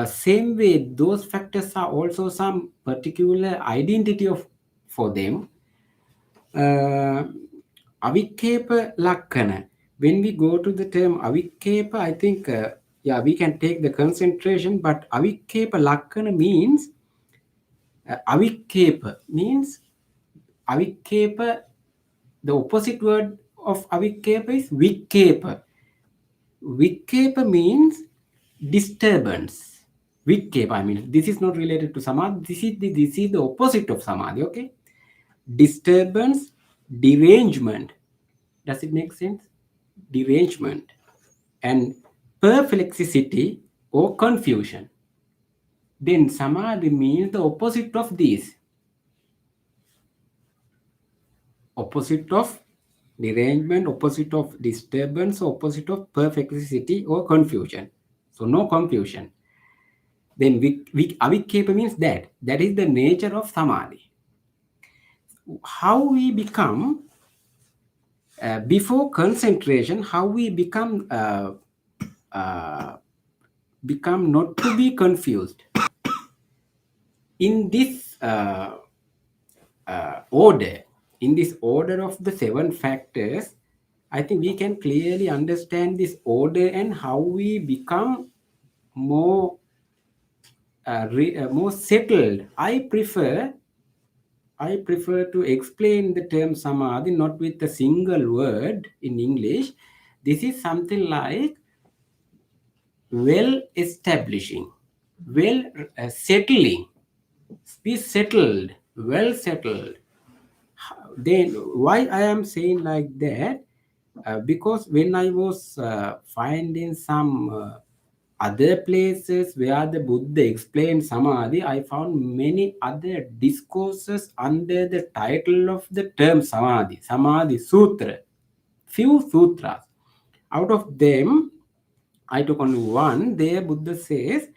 Same way, those factors are also some particular identity for them. Avikkepa lakkana. When we go to the term avikkepa, I think we can take the concentration, but avikkepa lakkana means avikkepa means avikkepa. The opposite word of avikkepa is vikkepa. Vikkepa means disturbance. Vikkepa, I mean, this is not related to Samadhi. This is the opposite of Samadhi, okay? Disturbance, derangement. Does it make sense? Derangement. And perplexity or confusion. Then Samadhi means the opposite of these. Opposite of derangement, opposite of disturbance, opposite of perplexity or confusion. So no confusion. Then avikkepa means that. That is the nature of Samadhi. How we become, before concentration, how we become not to be confused. In this order, in this order of the 7 factors, I think we can clearly understand this order and how we become more more settled. I prefer to explain the term Samadhi not with a single word in English. This is something like well establishing, well settling, be settled, well settled. Then why I am saying like that? Because when I was finding some other places where the Buddha explained Samadhi, I found many other discourses under the title of the term Samadhi, Samadhi Sutra, few sutras. Out of them, I took only one. There Buddha says,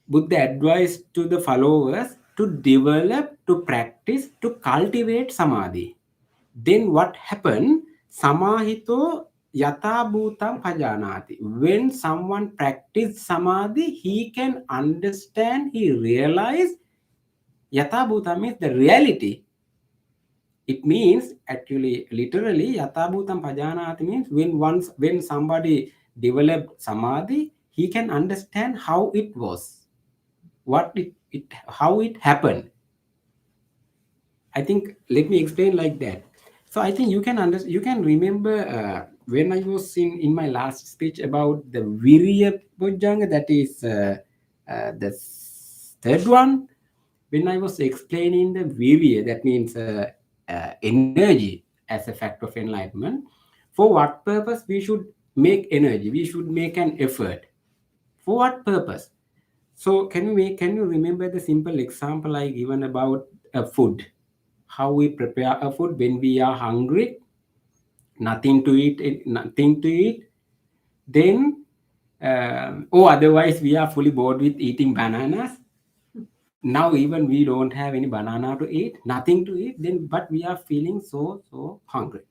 Buddha advised to the followers to develop, to practice, to cultivate Samadhi. Then what happened? Samahito Yata bhutam pajanati. When someone practices samadhi, he can understand, he realize. Yata bhutam means the reality. It means actually, literally, yata bhutam pajanati means when somebody developed samadhi, he can understand how it was, how it happened. I think let me explain like that. So I think you can you can remember when I was in my last speech about the virya bojjhanga, that is the third one. When I was explaining the virya, that means energy as a fact of enlightenment. For what purpose we should make energy? We should make an effort. For what purpose? So can you remember the simple example I given about a food? How we prepare a food when we are hungry, nothing to eat, then or otherwise we are fully bored with eating bananas. Now even we don't have any banana to eat, nothing to eat, then but we are feeling so hungry.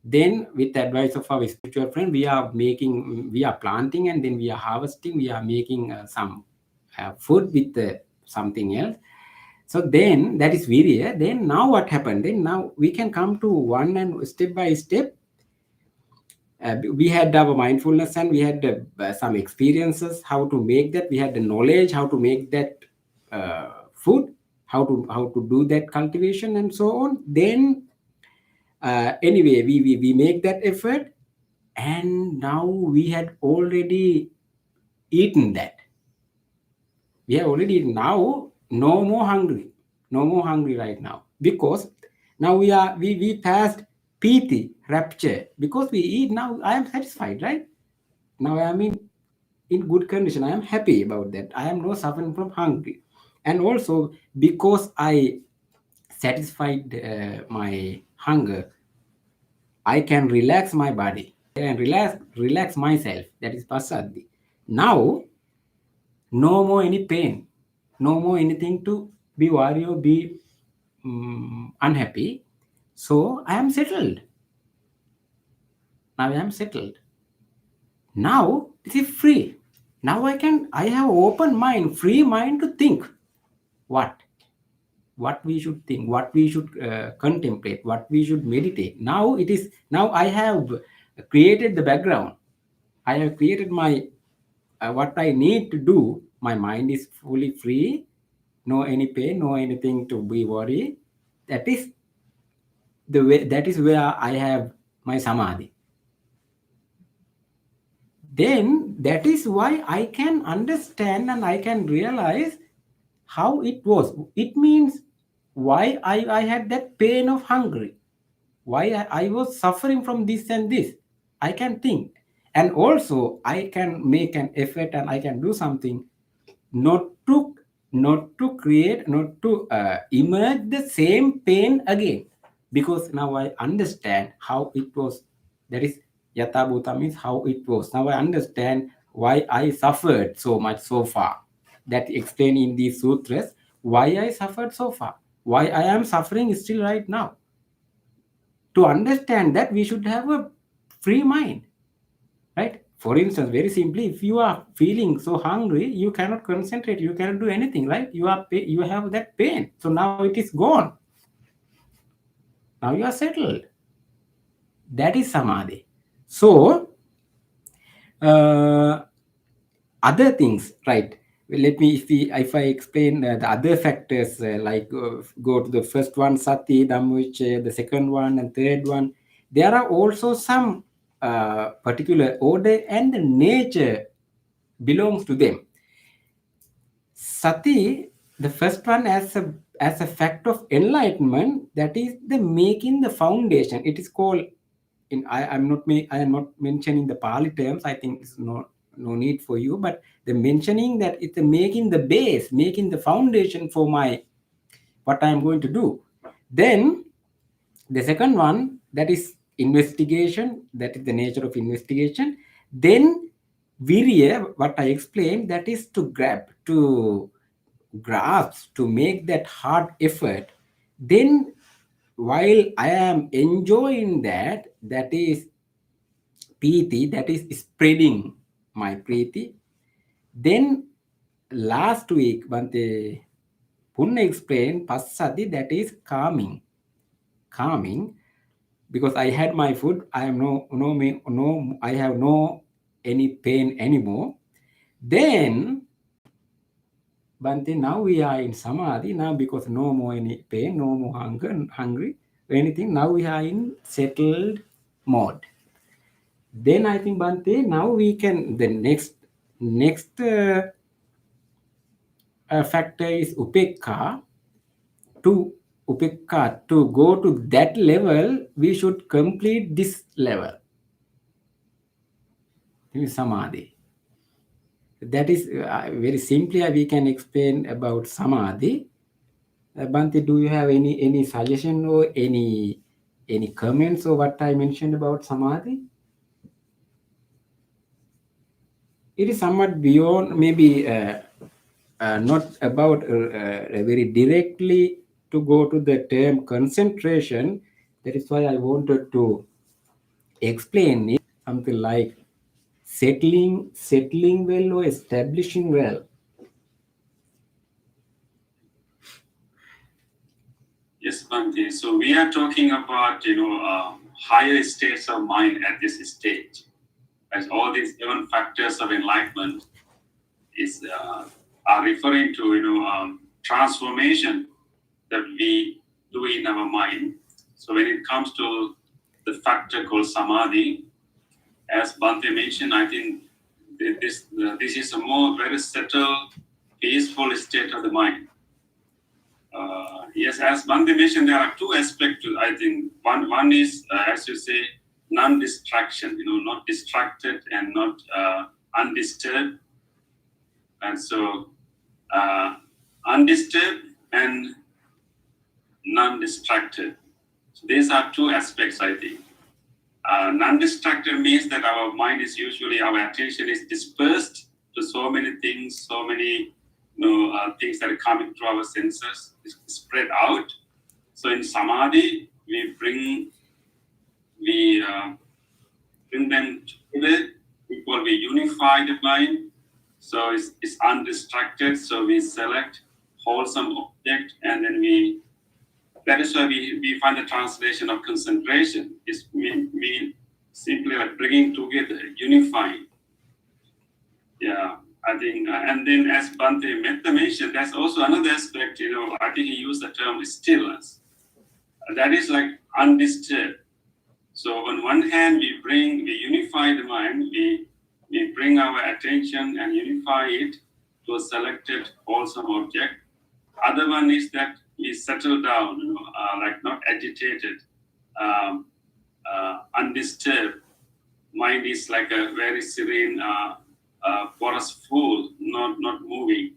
Then with the advice of our spiritual friend, we are planting, and then we are harvesting, we are making some food with something else. So then that is virya. Then now what happened? Then now we can come to one, and step by step. We had our mindfulness, and we had some experiences how to make that. We had the knowledge how to make that food, how to do that cultivation, and so on. Then anyway, we make that effort, and now we had already eaten that. We are already now no more hungry, no more hungry right now, because now we passed piti, rapture, because we eat. Now I am satisfied, right? Now I am in good condition. I am happy about that. I am not suffering from hungry. And also because I satisfied my hunger, I can relax my body and relax myself. That is pasadi. Now no more any pain, no more anything to be worried or be unhappy. So I am settled. Now I am settled. Now it is free. Now I have open mind, free mind to think what we should think, what we should contemplate, what we should meditate. Now it is, now I have created the background. I have created my what I need to do. My mind is fully free, no any pain, no anything to be worried. That is the way, that is where I have my samadhi. Then that is why I can understand and I can realize how it was. It means why I had that pain of hungry, why I was suffering from this and this. I can think, and also I can make an effort and I can do something, not to create, not to emerge the same pain again, because now I understand how it was. That is yata bhuta, means how it was. Now I understand why I suffered so much so far. That explained in these sutras, why I suffered so far, why I am suffering still right now. To understand that, we should have a free mind, right? For instance, very simply, if you are feeling so hungry, you cannot concentrate, you cannot do anything, right? You have that pain, so now it is gone. Now you are settled. That is samadhi. So other things, right? Let me, if I explain the other factors, like go to the first one, sati, dhammuche, the second one and third one. There are also some particular order and the nature belongs to them. Sati, the first one, as a fact of enlightenment, that is the making the foundation. It is called in, I am not mentioning the Pali terms. I think it's no need for you, but the mentioning that it's making the base, making the foundation for my what I am going to do. Then the second one, that is investigation, that is the nature of investigation. Then virya, what I explained, that is to grasp, to make that hard effort. Then while I am enjoying that, that is Preeti, that is spreading my Preeti. Then last week, Bante Punna explained Passadi, that is calming. Calming, because I had my food, I am I have no any pain anymore. Then Bante, now we are in Samadhi, now because no more any pain, no more hungry, anything, now we are in settled mode. Then I think Bante, now we can, the next factor is upekka. To upekka, to go to that level, we should complete this level. This is Samadhi. That is very simply we can explain about Samadhi. Bante, do you have any suggestion or any comments or what I mentioned about Samadhi? It is somewhat beyond, maybe not about very directly to go to the term concentration. That is why I wanted to explain it something like settling well or establishing well. Yes, Bhante. So we are talking about, higher states of mind at this stage. As all these 7 factors of enlightenment are referring to, transformation that we do in our mind. So when it comes to the factor called Samadhi, as Bhante mentioned, I think this is a more very settled, peaceful state of the mind. Yes, as Bhante mentioned, there are 2 aspects to, I think. One is, as you say, non-distraction, not distracted and not undisturbed. And so, undisturbed and non-distracted. So these are 2 aspects, I think. Non-distracted means that our mind is usually, our attention is dispersed to so many things, so many things that are coming through our senses, spread out. So in Samadhi, we bring them together. We unify the mind. So it's undistracted. So we select wholesome object, and then that is why we find the translation of concentration. Is we simply like bringing together, unifying. Yeah, I think, and then as Bhante mentioned, that's also another aspect. I think he used the term stillness. That is like undisturbed. So on one hand, we unify the mind. We bring our attention and unify it to a selected wholesome object. Other one is that we settle down, like not agitated, undisturbed. Mind is like a very serene, forceful, not moving.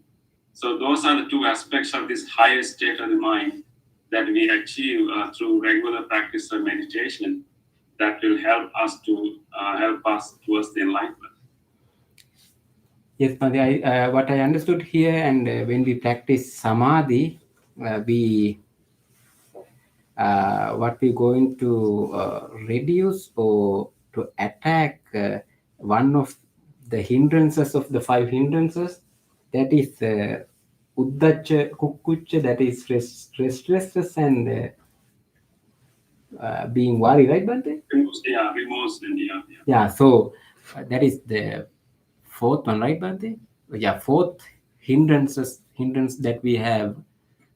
So those are the 2 aspects of this higher state of the mind that we achieve through regular practice of meditation that will help us towards the enlightenment. Yes, Bhante, what I understood here, and when we practice Samadhi, what we're going to reduce or to attack one of the hindrances of the 5 hindrances, that is Uddacha, Kukkucha, that is restlessness and being worried, right, Bhante? Yeah, remorse and yeah. Yeah, so that is the 4th one, right, Bhante? Yeah, 4th hindrance that we have.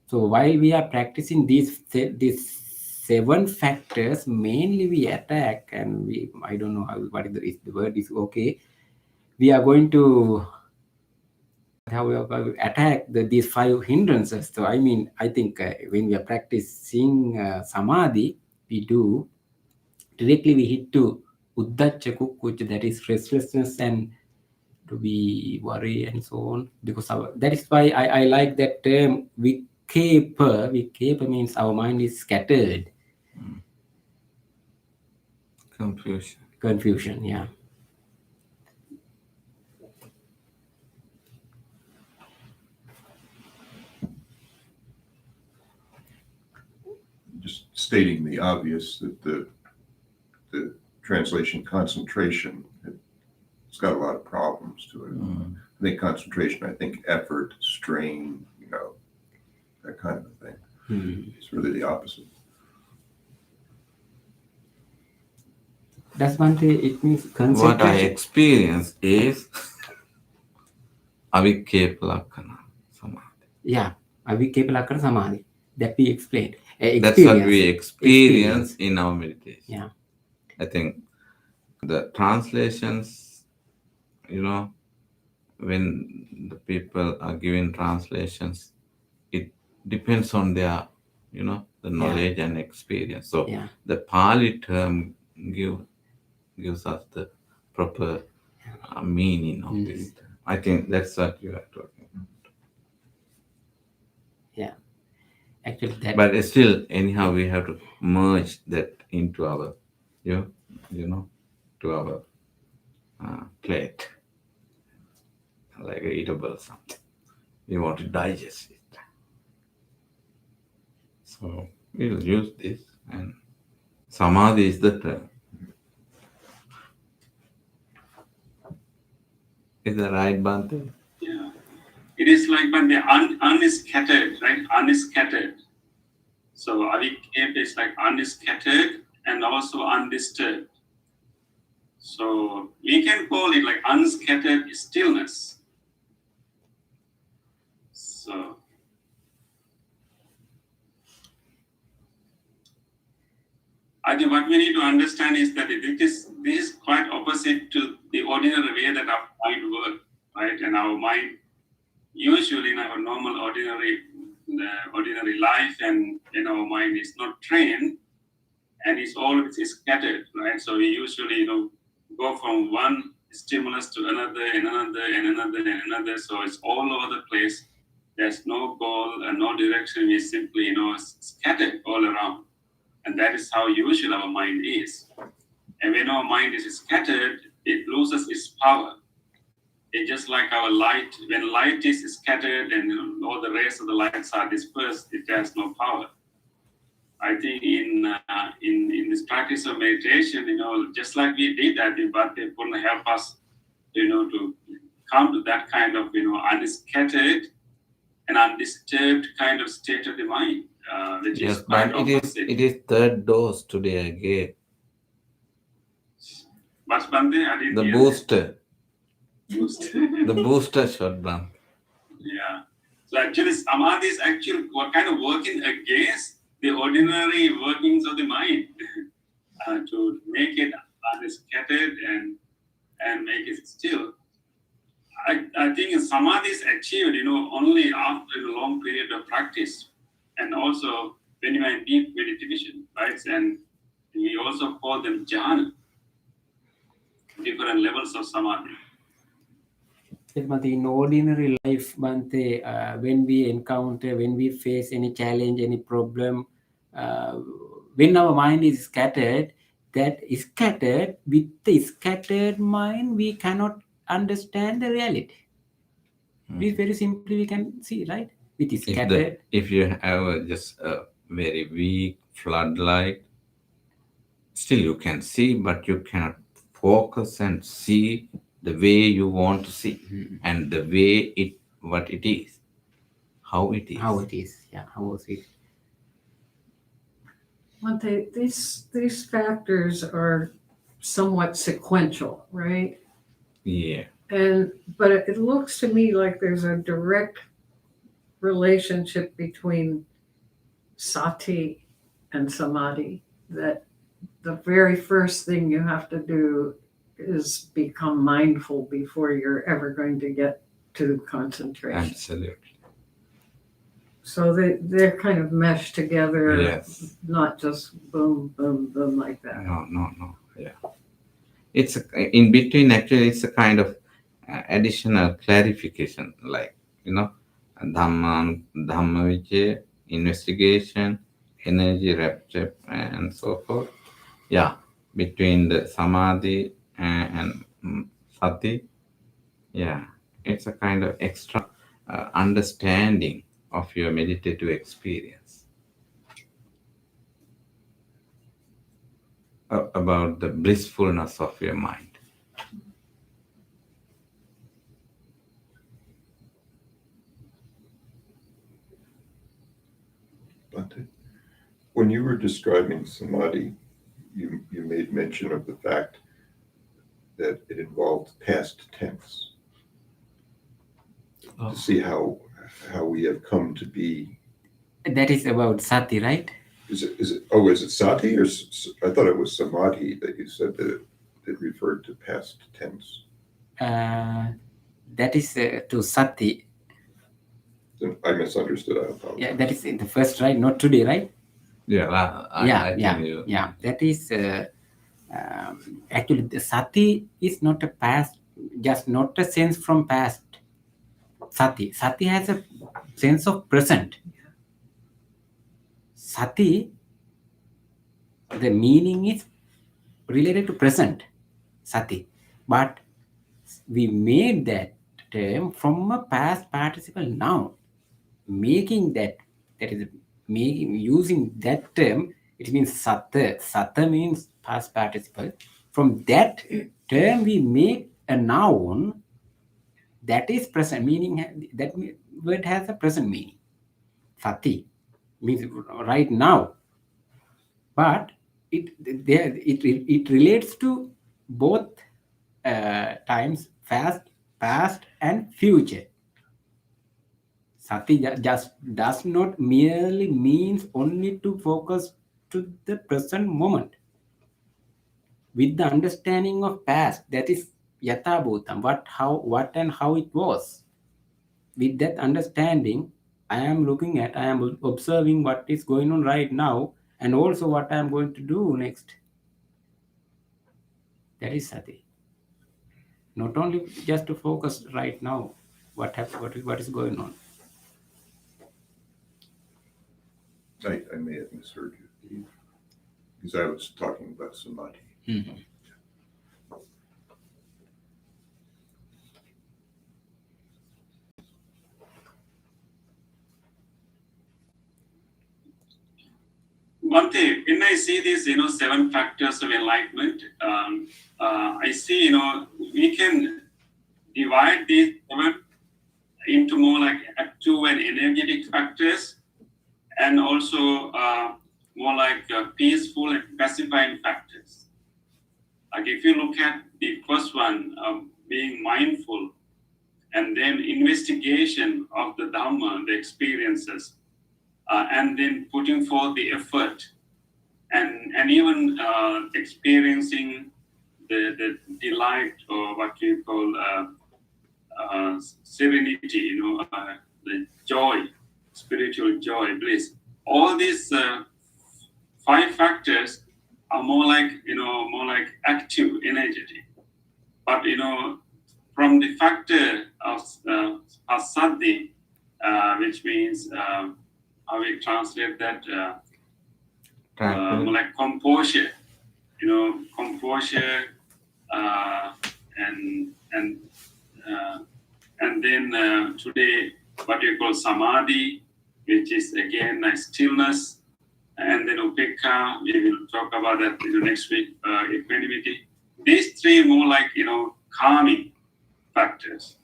So while we are practicing these 7 factors, mainly we attack, and I don't know what is the word is okay. We are going to attack these 5 hindrances. So I think when we are practicing Samadhi, we do directly we hit to Uddacha Kukkucha, that is restlessness and to be worry and so on, because that is why I like that term vikepa means our mind is scattered. Confusion, yeah. Just stating the obvious that the translation concentration. It's got a lot of problems to it. I think concentration, I think effort, strain, that kind of a thing. It's really the opposite. That's one thing. It means What I concentration. experience is avikepalakana samadhi. Yeah, avikepalakana samadhi that we explained. That's what we experience in our meditation. Yeah. I think the translations, when the people are giving translations, it depends on their, the knowledge and experience. So the Pali term gives us the proper meaning of this term. I think that's what you are talking about. Yeah. Actually, that. But still, anyhow, we have to merge that into our, to our plate, like a eatable something. We want to digest it. So we'll use this, and samadhi is the term. Is that right, Bhante? Yeah. It is like when the unscattered, right? Unscattered. So avikep is like unscattered and also undisturbed. So we can call it like unscattered stillness. So I think what we need to understand is that this is quite opposite to the ordinary way that our mind works, right? And our mind, usually in our normal ordinary life, and our mind is not trained, and it's always scattered, right? So we usually, go from one stimulus to another and another and another and another. So it's all over the place. There's no goal and no direction. We simply, scattered all around. And that is how usually our mind is. And when our mind is scattered, it loses its power. It's just like our light. When light is scattered and all the rays of the lights are dispersed, it has no power. I think in this practice of meditation, just like we did that, but they couldn't help us, to come to that kind of, unscattered and undisturbed kind of state of the mind, which is quite opposite. It is third dose today I gave. What's Bhante? I didn't The hear. booster. Booster. The booster shot, Bhante. Yeah. So actually, samadhi is actually kind of working against the ordinary workings of the mind to make it unscattered and make it still. I think samadhi is achieved, only after a long period of practice, and also when you are in deep meditation, right? And we also call them jhana, different levels of samadhi. But in ordinary life, Bhante, when we face any challenge, any problem, when our mind is scattered, with the scattered mind, we cannot understand the reality. Very simply, we can see, right? With scattered. If you have just a very weak floodlight, still you can see, but you cannot focus and see the way you want to see, and the way what it is, how it is. How it is, yeah. How was it? These factors are somewhat sequential, right? Yeah. But it looks to me like there's a direct relationship between sati and samadhi, that the very first thing you have to do is become mindful before you're ever going to get to concentration. Absolutely. So they're kind of meshed together, Yes. not just boom, boom, boom like that. No. Yeah. It's in between. Actually, it's a kind of additional clarification, like dhamma vicaya, investigation, energy rapture, and so forth. Yeah, between the samadhi and sati. Yeah, it's a kind of extra understanding of your meditative experience. about the blissfulness of your mind. Bhante, when you were describing samadhi, you made mention of the fact that it involved past tense. To see how we have come to be. That is about sati, right? Is it sati or I thought it was samadhi that you said that it referred to past tense. That is to sati. Then I misunderstood. I apologize. Yeah, that is in the first, right? Not today, right? Yeah, I think you. Yeah. That is actually the sati is not a past, just not a sense from past. Sati has a sense of present. Sati, the meaning is related to present. Sati, but we made that term from a past participle noun, making that is making using that term. It means sata. Sata means past participle. From that term, we make a noun that is present, meaning that word has a present meaning. Sati means right now, but it relates to both times, past and future. Sati just does not merely means only to focus to the present moment. With the understanding of past, that is yatha bhutam, what and how it was. With that understanding, I am observing what is going on right now, and also what I am going to do next. That is sati. Not only just to focus right now, what is going on. I may have misheard you because I was talking about samadhi. Mm-hmm. Bhante, when I see these, 7 factors of enlightenment, I see, we can divide these 7 into more like active and energetic factors, and also more like peaceful and pacifying factors. Like if you look at the first one, being mindful, and then investigation of the Dhamma, the experiences, and then putting forth the effort, and even experiencing the delight, or what you call serenity, the joy, spiritual joy, bliss. All these 5 factors are more like active, energetic. But from the factor of asati, which means how we translate that, more like composure, composure, and then today what you call samadhi, which is again stillness, and then upekha, we will talk about that next week, equanimity. These 3 more like calming factors.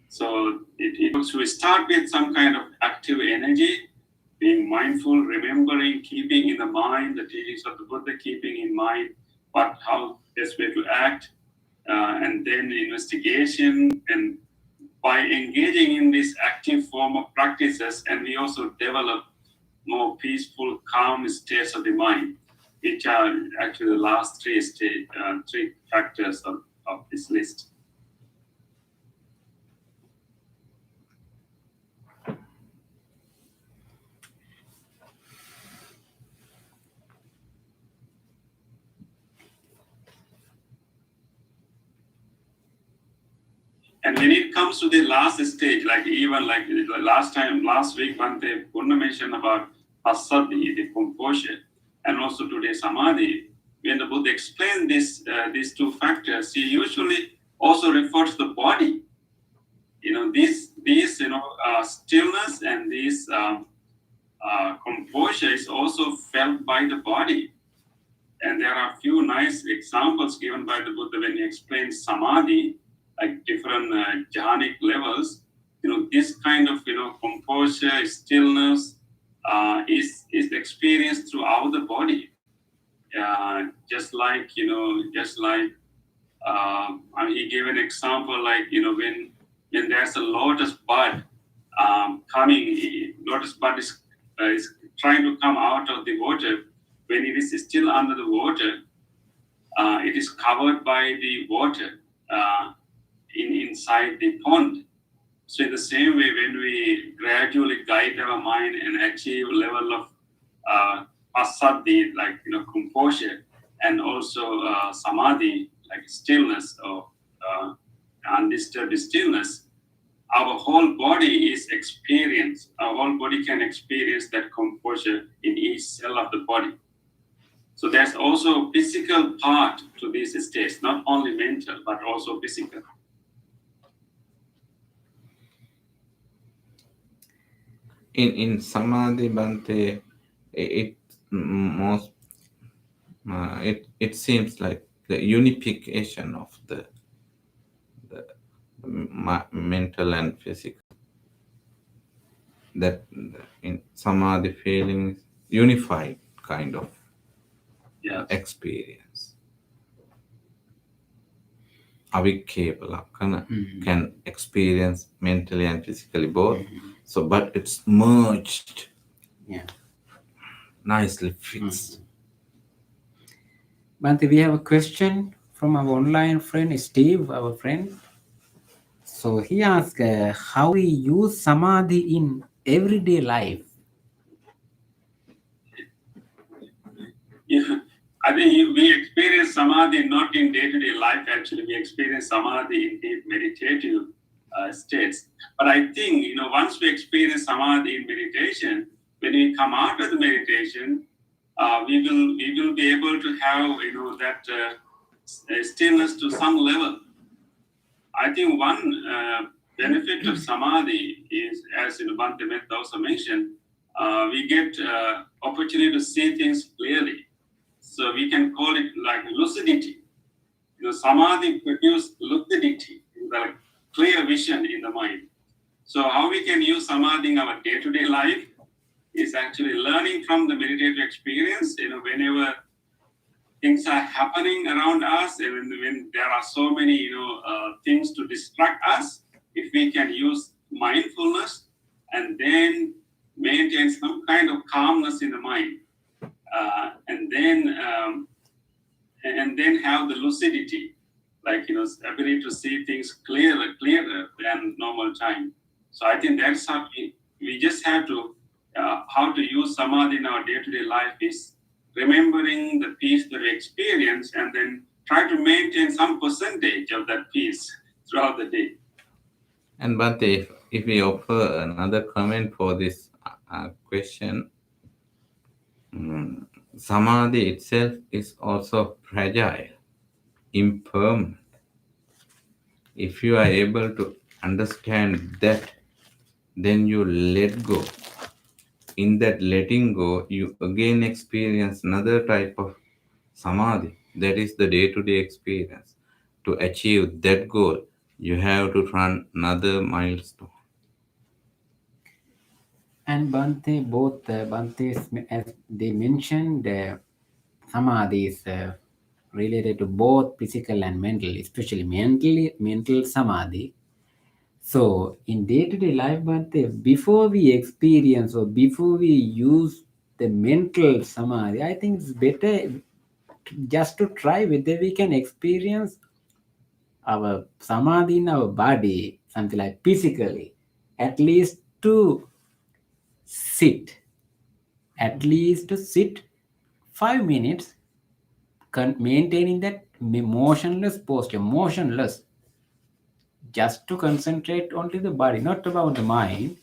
So we start with some kind of active energy, being mindful, remembering, keeping in the mind the teachings of the Buddha, keeping in mind how best way to act, and then investigation, and by engaging in this active form of practices, and we also develop more peaceful, calm states of the mind, which are actually the last 3 factors of this list. And when it comes to the last stage, like even like last week, Bhante Purna mentioned about passaddhi, the composure, and also today samadhi. When the Buddha explained these 2 factors, he usually also refers to the body. This stillness and this composure is also felt by the body. And there are a few nice examples given by the Buddha when he explains samadhi, like different jhanic levels. This kind of composure, stillness is experienced throughout the body. Just like he gave an example like when there's a lotus bud coming, lotus bud is trying to come out of the water. When it is still under the water, it is covered by the water inside the pond. So in the same way, when we gradually guide our mind and achieve a level of passaddhi, like composure, and also samadhi, like stillness or undisturbed stillness, our whole body is experienced. Our whole body can experience that composure in each cell of the body. So there's also a physical part to these states, not only mental, but also physical. In Samadhi, Bhante, it most it seems like the unification of the mental and physical. That in Samadhi feelings unified kind of experience. Avikebala can experience mentally and physically both. So, but it's merged. Yeah. Nicely fixed. Bhante, we have a question from our online friend Steve, our friend. So he asked how we use samadhi in everyday life. Yeah, I think we experience samadhi not in day-to-day life. Actually, we experience samadhi in deep meditative states. But I think once we experience samadhi in meditation, when we come out of the meditation, we will be able to have that stillness to some level. I think one benefit of samadhi is, as Bhante Metta also mentioned, we get opportunity to see things clearly. So we can call it like lucidity. Samadhi produces lucidity, like clear vision in the mind. So how we can use samadhi in our day-to-day life is actually learning from the meditative experience. Whenever things are happening around us, and when there are so many things to distract us, if we can use mindfulness and then maintain some kind of calmness in the mind, and then have the lucidity, like ability to see things clearer than normal time. So I think that's how we just have to how to use samadhi in our day-to-day life is remembering the peace that we experience and then try to maintain some percentage of that peace throughout the day. And Bhante, if we offer another comment for this question, samadhi itself is also fragile, impermanent. If you are able to understand that, then you let go. In that letting go, you again experience another type of samadhi. That is the day-to-day experience. To achieve that goal, you have to run another milestone. And Bhante, both Bhantes, as they mentioned, samadhi is related to both physical and mental, especially mental samadhi. So in day-to-day life, Bhante, before we experience or before we use the mental samadhi, I think it's better just to try whether we can experience our samadhi in our body, something like physically, at least to sit, 5 minutes, maintaining that motionless posture, motionless, just to concentrate only the body, not about the mind.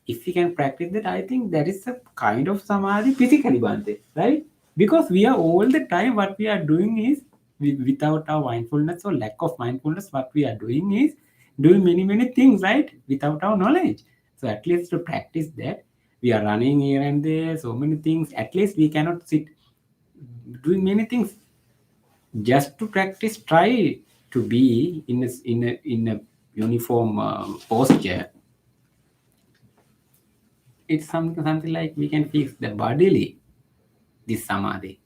If we can practice that, I think that is a kind of samadhi physically, Bhante, right? Because we are all the time, what we are doing is, without our mindfulness or lack of mindfulness, what we are doing is doing many things, right? Without our knowledge. So at least to practice that, we are running here and there, so many things. At least we cannot sit doing many things just to practice. Try to be in a uniform posture. It's something like we can fix the bodily this samadhi.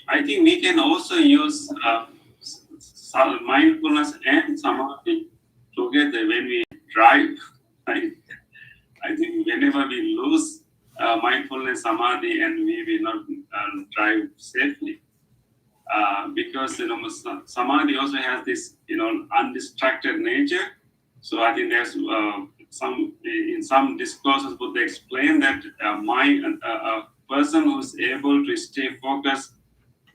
I think we can also use mindfulness and samadhi together when we drive. I think whenever we lose mindfulness, samadhi, and we will not drive safely, because samadhi also has this undistracted nature. So I think there's in some discourses Buddha explained that a person who's able to stay focused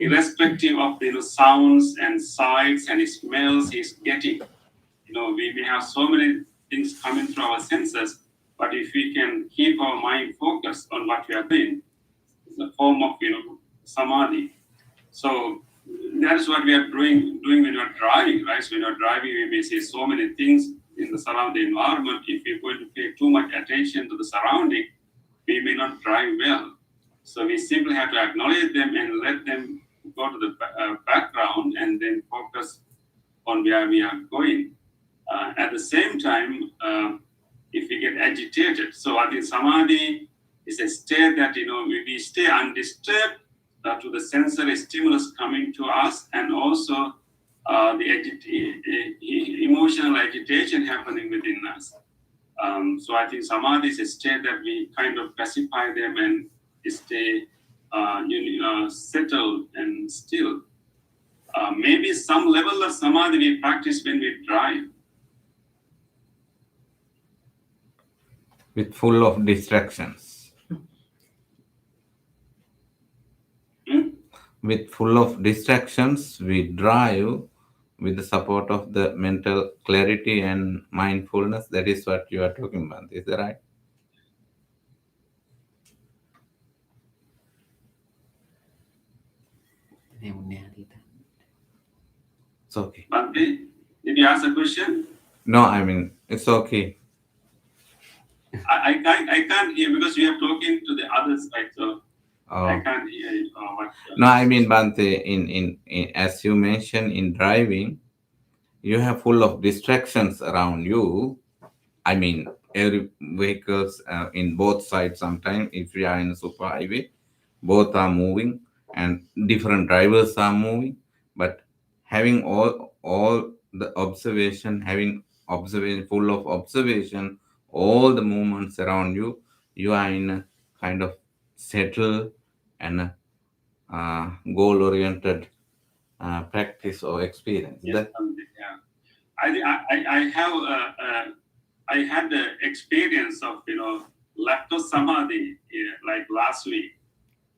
irrespective of the sounds and sights and smells he's getting. We may have so many things coming through our senses, but if we can keep our mind focused on what we are doing, it's a form of samadhi. So that is what we are doing when we are driving, right? So when you are driving, we may see so many things in the surrounding environment. If we're going to pay too much attention to the surrounding, we may not drive well. So we simply have to acknowledge them and let them go to the background and then focus on where we are going. At the same time, if we get agitated, so I think samadhi is a state that we stay undisturbed to the sensory stimulus coming to us, and also the emotional agitation happening within us. So I think samadhi is a state that we kind of pacify them and stay settled and still. Maybe some level of samadhi we practice when we drive. With full of distractions. With full of distractions, we drive with the support of the mental clarity and mindfulness. That is what you are talking about. Is that right? It's okay. Bhante, did you ask a question? No, I mean, it's okay. I can't hear because you are talking to the other side, so I can't hear you. No, I mean, Bhante, in as you mentioned, in driving, you have full of distractions around you. I mean, every vehicles in both sides. Sometimes, if you are in a super highway, both are moving and different drivers are moving. But having all the observation, having observation full of observation, all the movements around you, you are in a kind of settled and goal-oriented practice or experience. Yes, yeah. I had the experience of lactose samadhi like last week,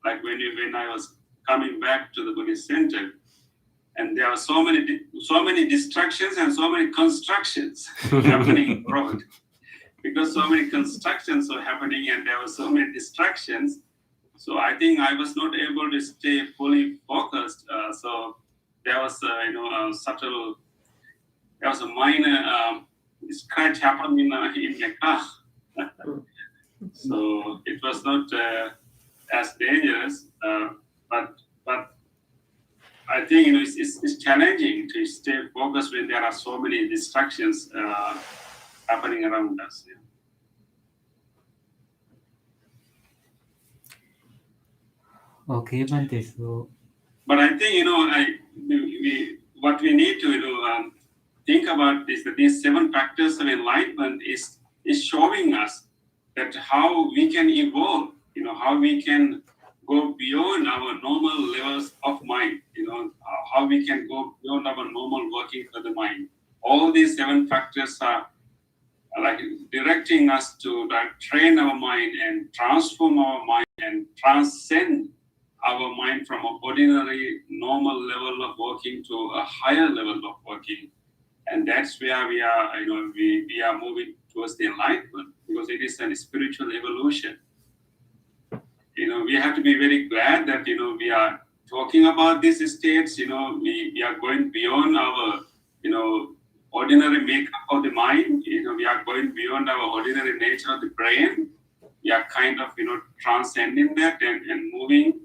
like when I was coming back to the Buddhist center, and there are so many distractions and so many constructions happening in the road, because so many constructions were happening and there were so many distractions. So I think I was not able to stay fully focused. So there was a minor scratch happening in the car. So it was not as dangerous, but I think it's challenging to stay focused when there are so many distractions happening around us. Yeah. Okay, Bhante. So, but I think what we need to think about is that these 7 factors of enlightenment is showing us that how we can evolve. How we can go beyond our normal levels of mind. How we can go beyond our normal working of the mind. All these 7 factors are like directing us to train our mind and transform our mind and transcend our mind from an ordinary normal level of working to a higher level of working. And that's where we are, we are moving towards the enlightenment, because it is a spiritual evolution. We have to be very glad that we are talking about these states. We are going beyond our ordinary makeup of the mind. We are going beyond our ordinary nature of the brain. We are kind of, transcending that and moving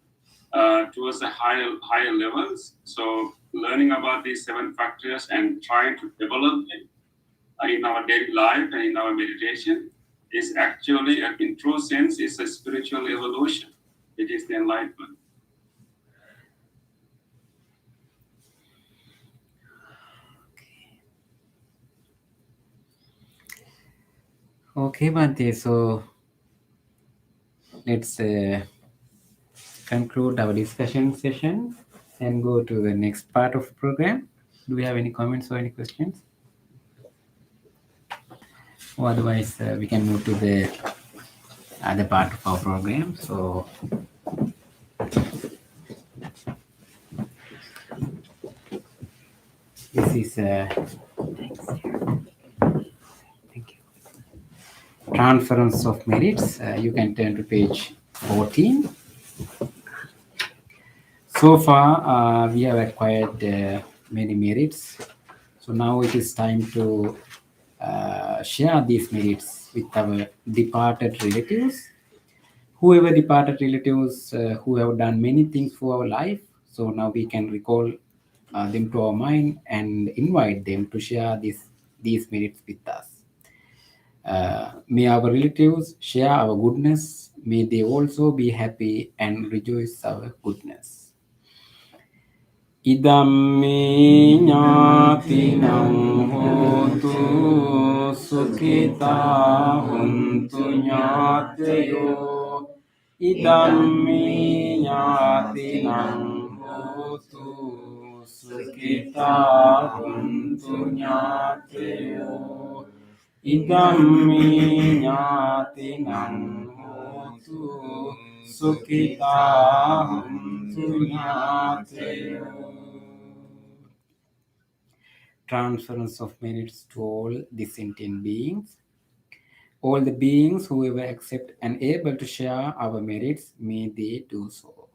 towards the higher levels. So learning about these 7 factors and trying to develop it in our daily life and in our meditation is actually, in true sense, is a spiritual evolution. It is the enlightenment. Okay, Bhante. So let's conclude our discussion session and go to the next part of the program. Do we have any comments or any questions? Or otherwise, we can move to the other part of our program. So this is thank you. Transference of merits. You can turn to page 14. So far, we have acquired many merits. So now it is time to share these merits with our departed relatives. Whoever departed relatives who have done many things for our life. So now we can recall them to our mind and invite them to share these merits with us. May our relatives share our goodness. May they also be happy and rejoice our goodness. Idamme ñātinam hotu sukhita huntu ñātayo. Idamme ñātinam hotu sukhita huntu ñātayo. Idamme ñātinam hotu sukhita huntu ñātayo. Transference of merits to all the sentient beings. All the beings who ever accept and able to share our merits, may they do so.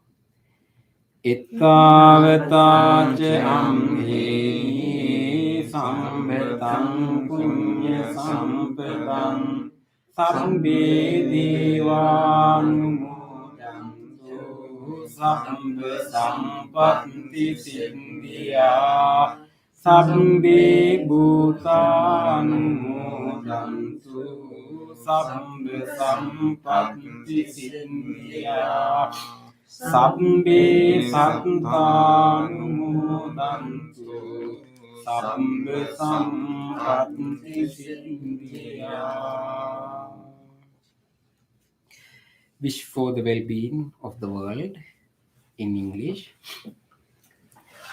Ittavata ca amhe sambetam punya sampadam sabbe devanumodantu sabbe sampatti siddhya. Sabbe bhutanumodantu sabbe sampatti siddhya. Sabbe sattanumodantu sabbe sampatti siddhya. Wish for the well-being of the world in English.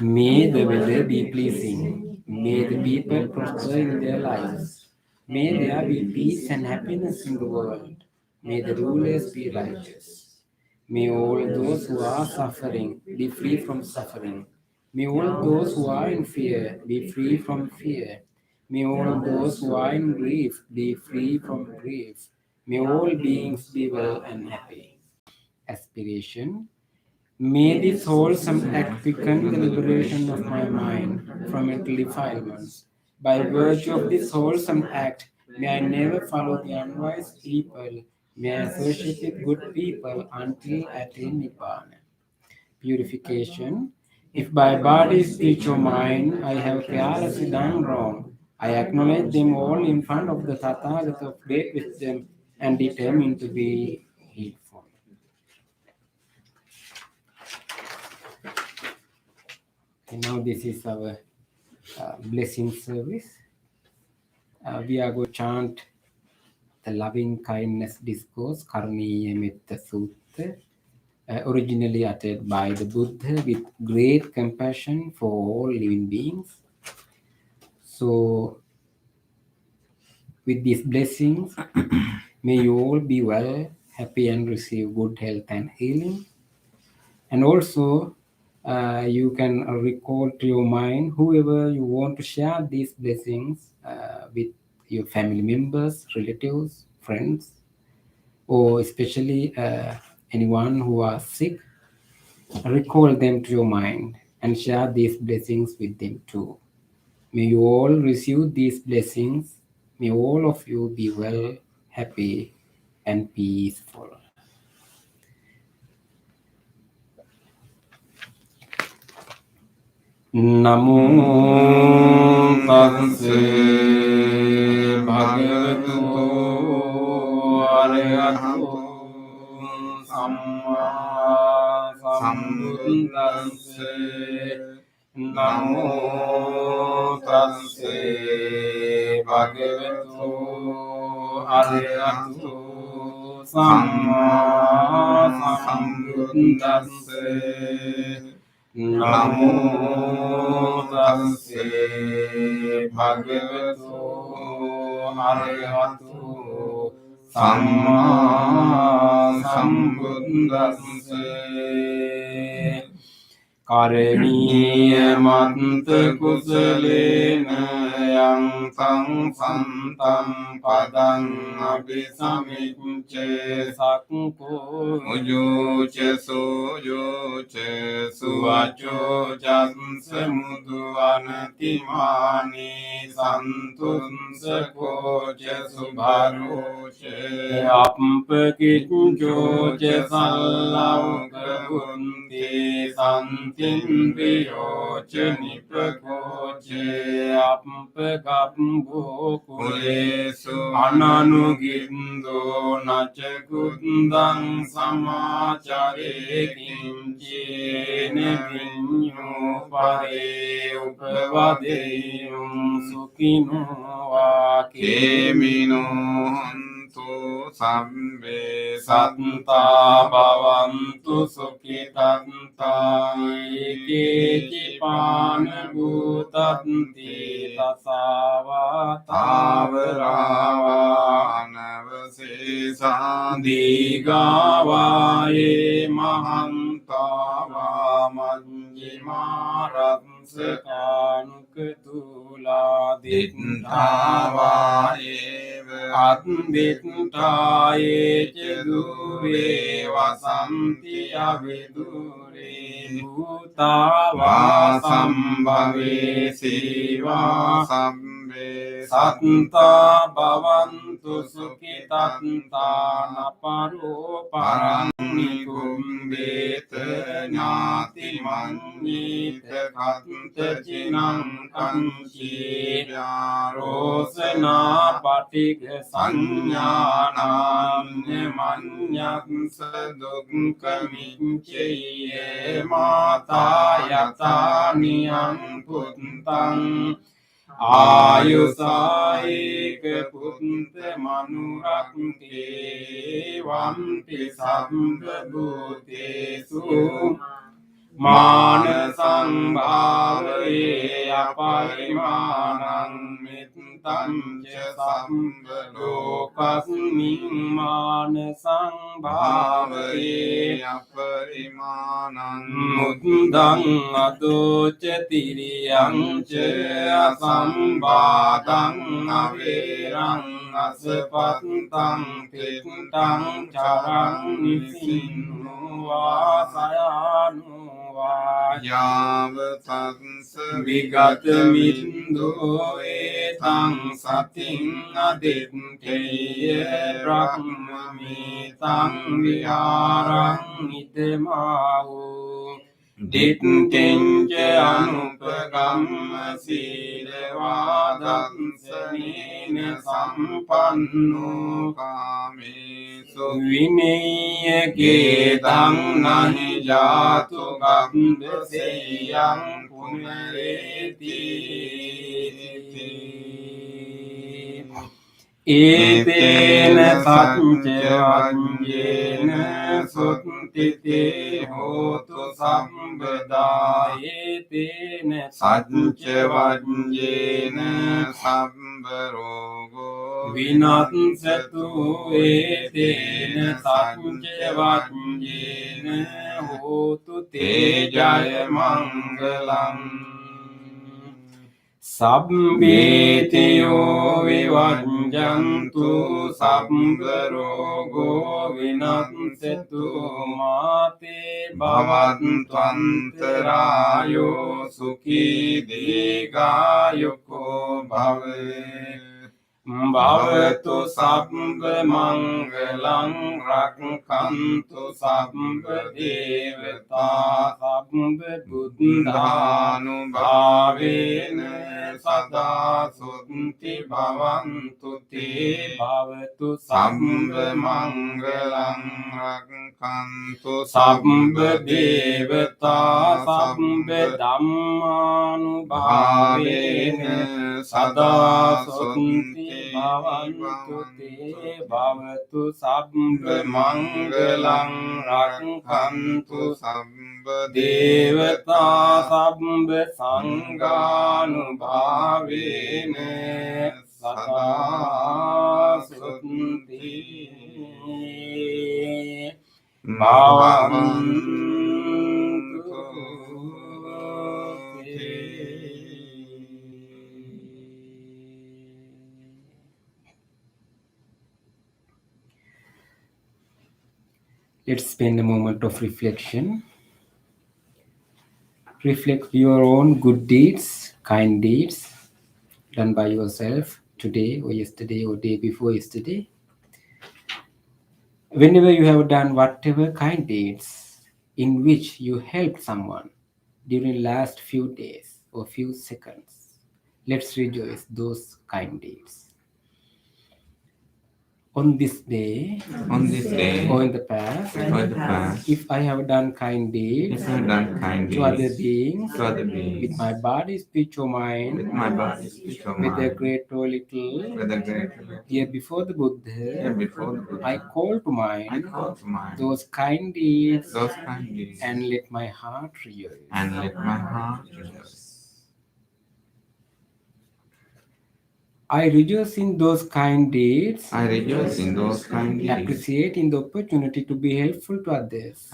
May the weather be pleasing. May the people prosper in their lives. May there be peace and happiness in the world. May the rulers be righteous. May all those who are suffering be free from suffering. May all those who are in fear be free from fear. May all those who are in grief be free from grief. May all beings be well and happy. Aspiration. May this wholesome act quicken the liberation of my mind from mental defilements. By virtue of this wholesome act, may I never follow the unwise people. May I associate with good people until I attain Nibbana. Purification. If by body, speech, or mind I have carelessly done wrong, I acknowledge them all in front of the Tathagata of great wisdom and determine to be heedful. And now this is our blessing service. We are going to chant the loving kindness discourse, Karaniya Metta Sutta, originally uttered by the Buddha with great compassion for all living beings. So, with these blessings, may you all be well, happy, and receive good health and healing. And also, you can recall to your mind whoever you want to share these blessings with your family members, relatives, friends, or especially anyone who are sick. Recall them to your mind and share these blessings with them too. May you all receive these blessings. May all of you be well, happy, and peaceful. Namo tassa bhagavato arahato samma sambuddhassa. Namo tassa bhagavato arahato samma sambuddhassa. Namo tassa bhagavato arahato samma sambuddhassa. Karaniya manta kusalena yang tang santam padang abhisamicce sakko ujuce sujuce suvaco janse mudu anatimani santunse koce subharoce appakincoce sallauka bunti Tindriyoce nipakoce appagabbo kulesu ananugindo nace kundang samacare kincene vinyo pare upavadeyum sukino vakemino tu sambe satta bhavantu sukhitanta eke pana bhutanti tasava tavarava navasesa digavaye mahantava manjimaratsakanukatula dittavaye Addittaye ceduve vasanti avidure bhutava sambhave siva sambe satta bhavantu sukhitanta naparo parannikumbeta nyati manyita kanta cinang kanci rosana patika Sanyanam manyam sadukkamicce mata yataniyam puntang ayusaik punta manurakti vampi sambhutesu Manasang bhavaye aparimanang mittam ca sambhalokasming manasang bhavaye aparimanang muddang adoca tiriyang ca asambadang averang asapantang tittang carang nisinnu vasayanu Yavatansa vigatamindo etang sating aditteya brahmamitang viharang idemahu dittinca anupagamma silevadansana sampanno kamesu vinaya ketang nahi jatu gambaseyang punareti Etena satca vajjena suttite hotu sambada etena satca vajjena sambarogo vinatsatu etena satca vajjena hotu te jaya mangalam Sabbetiyo vivanjantu sabbarogo vinatsetu mate භවන්ත්වන්තරායෝ සුඛී දීඝායුකෝ භවේ භවතු සබ්බ මංගලං රක්ඛන්තු සබ්බ දේවතා සබ්බ බුද්ධානුභාවේන සදා සොත්ති භවන්තු තේ භවතු සබ්බ මංගලං රක්ඛන්තු සබ්බ දේවතා සබ්බ ධම්මානුභාවේන සදා සොත්ති භවන්තු තේ භවතු සබ්බ මංගලං රක්ඛන්තු සබ්බ දේවතා සබ්බ සංඝානුභාවේන සදා සොත්ති භවන්තු Let's spend a moment of reflection. Reflect your own good deeds, kind deeds done by yourself today or yesterday or day before yesterday. Whenever you have done whatever kind deeds in which you helped someone during last few days or few seconds, let's rejoice those kind deeds. On this day, or in the past, if I have done kind deeds to other beings, with my body, speech, or mind, whether great or little, here before the Buddha, I call to mind those kind deeds and let my heart rejoice. I rejoice in those kind deeds, appreciating the opportunity to be helpful to others.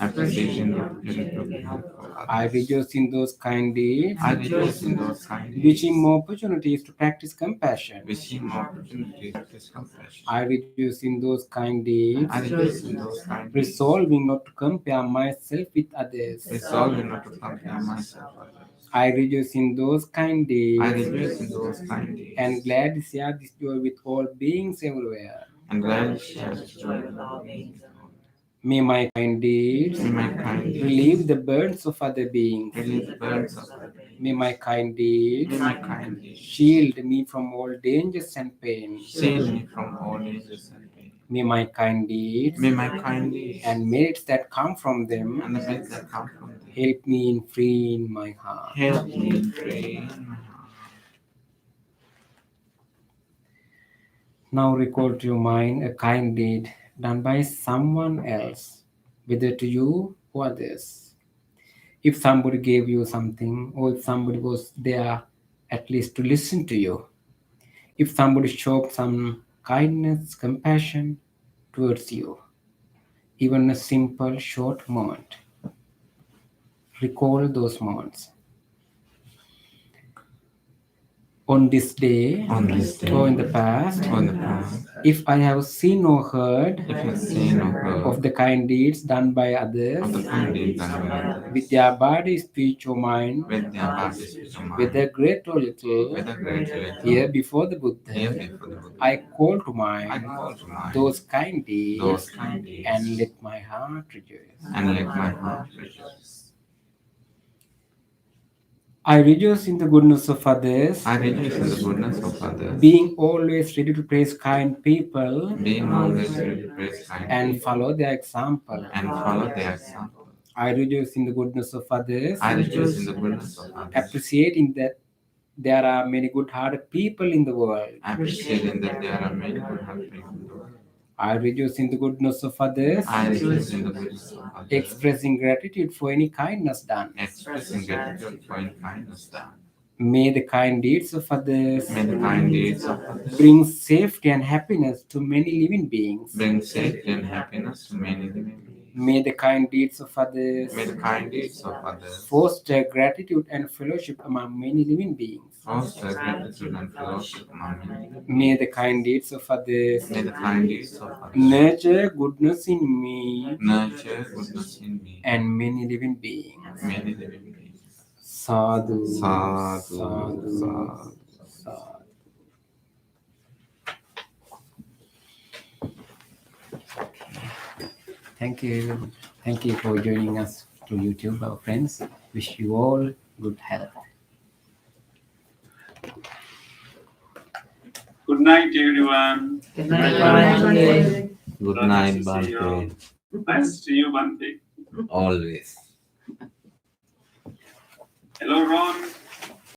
I rejoice in those kind deeds, wishing more opportunities to practice compassion. I rejoice in those kind deeds, resolving not to compare myself with others. I rejoice in those kind deeds and gladly share this joy with all beings everywhere. May my kind deeds relieve the burdens of other beings. May my kind deeds shield me from all dangers and pain. May my kind deeds and merits that come from them help me in freeing my heart. Now recall to your mind a kind deed done by someone else, whether to you or others. If somebody gave you something, or if somebody was there at least to listen to you, if somebody showed some kindness, compassion towards you, even a simple short moment, recall those moments. On this day, or in the past, if I have seen or heard of the kind deeds done by others, with their body, speech, or mind, whether great or little, here before the Buddha, I call to mind those kind deeds and let my heart rejoice. I rejoice in the goodness of others, being always ready to praise kind people and follow their example. I rejoice in the goodness of others, appreciating that there are many good-hearted people in the world. I rejoice in the goodness of others, expressing gratitude for any kindness done. May the kind deeds of others bring safety and happiness to many living beings. May the kind deeds of others May the kind deeds of others foster gratitude and fellowship among many living beings. foster gratitude and fellowship among many. May the kind deeds of others May the kind deeds of others nurture goodness in me nurture goodness in me and many living beings. and many living beings. Sadhu, Sadhu, sadhu, sadhu. sadhu. Thank you. Thank you for joining us to YouTube, our friends. Wish you all good health. Good night, everyone. Good night, Bhante. Good Nice night, to see you. Bhante. Nice to see you, Bhante. Always. Hello, Ron.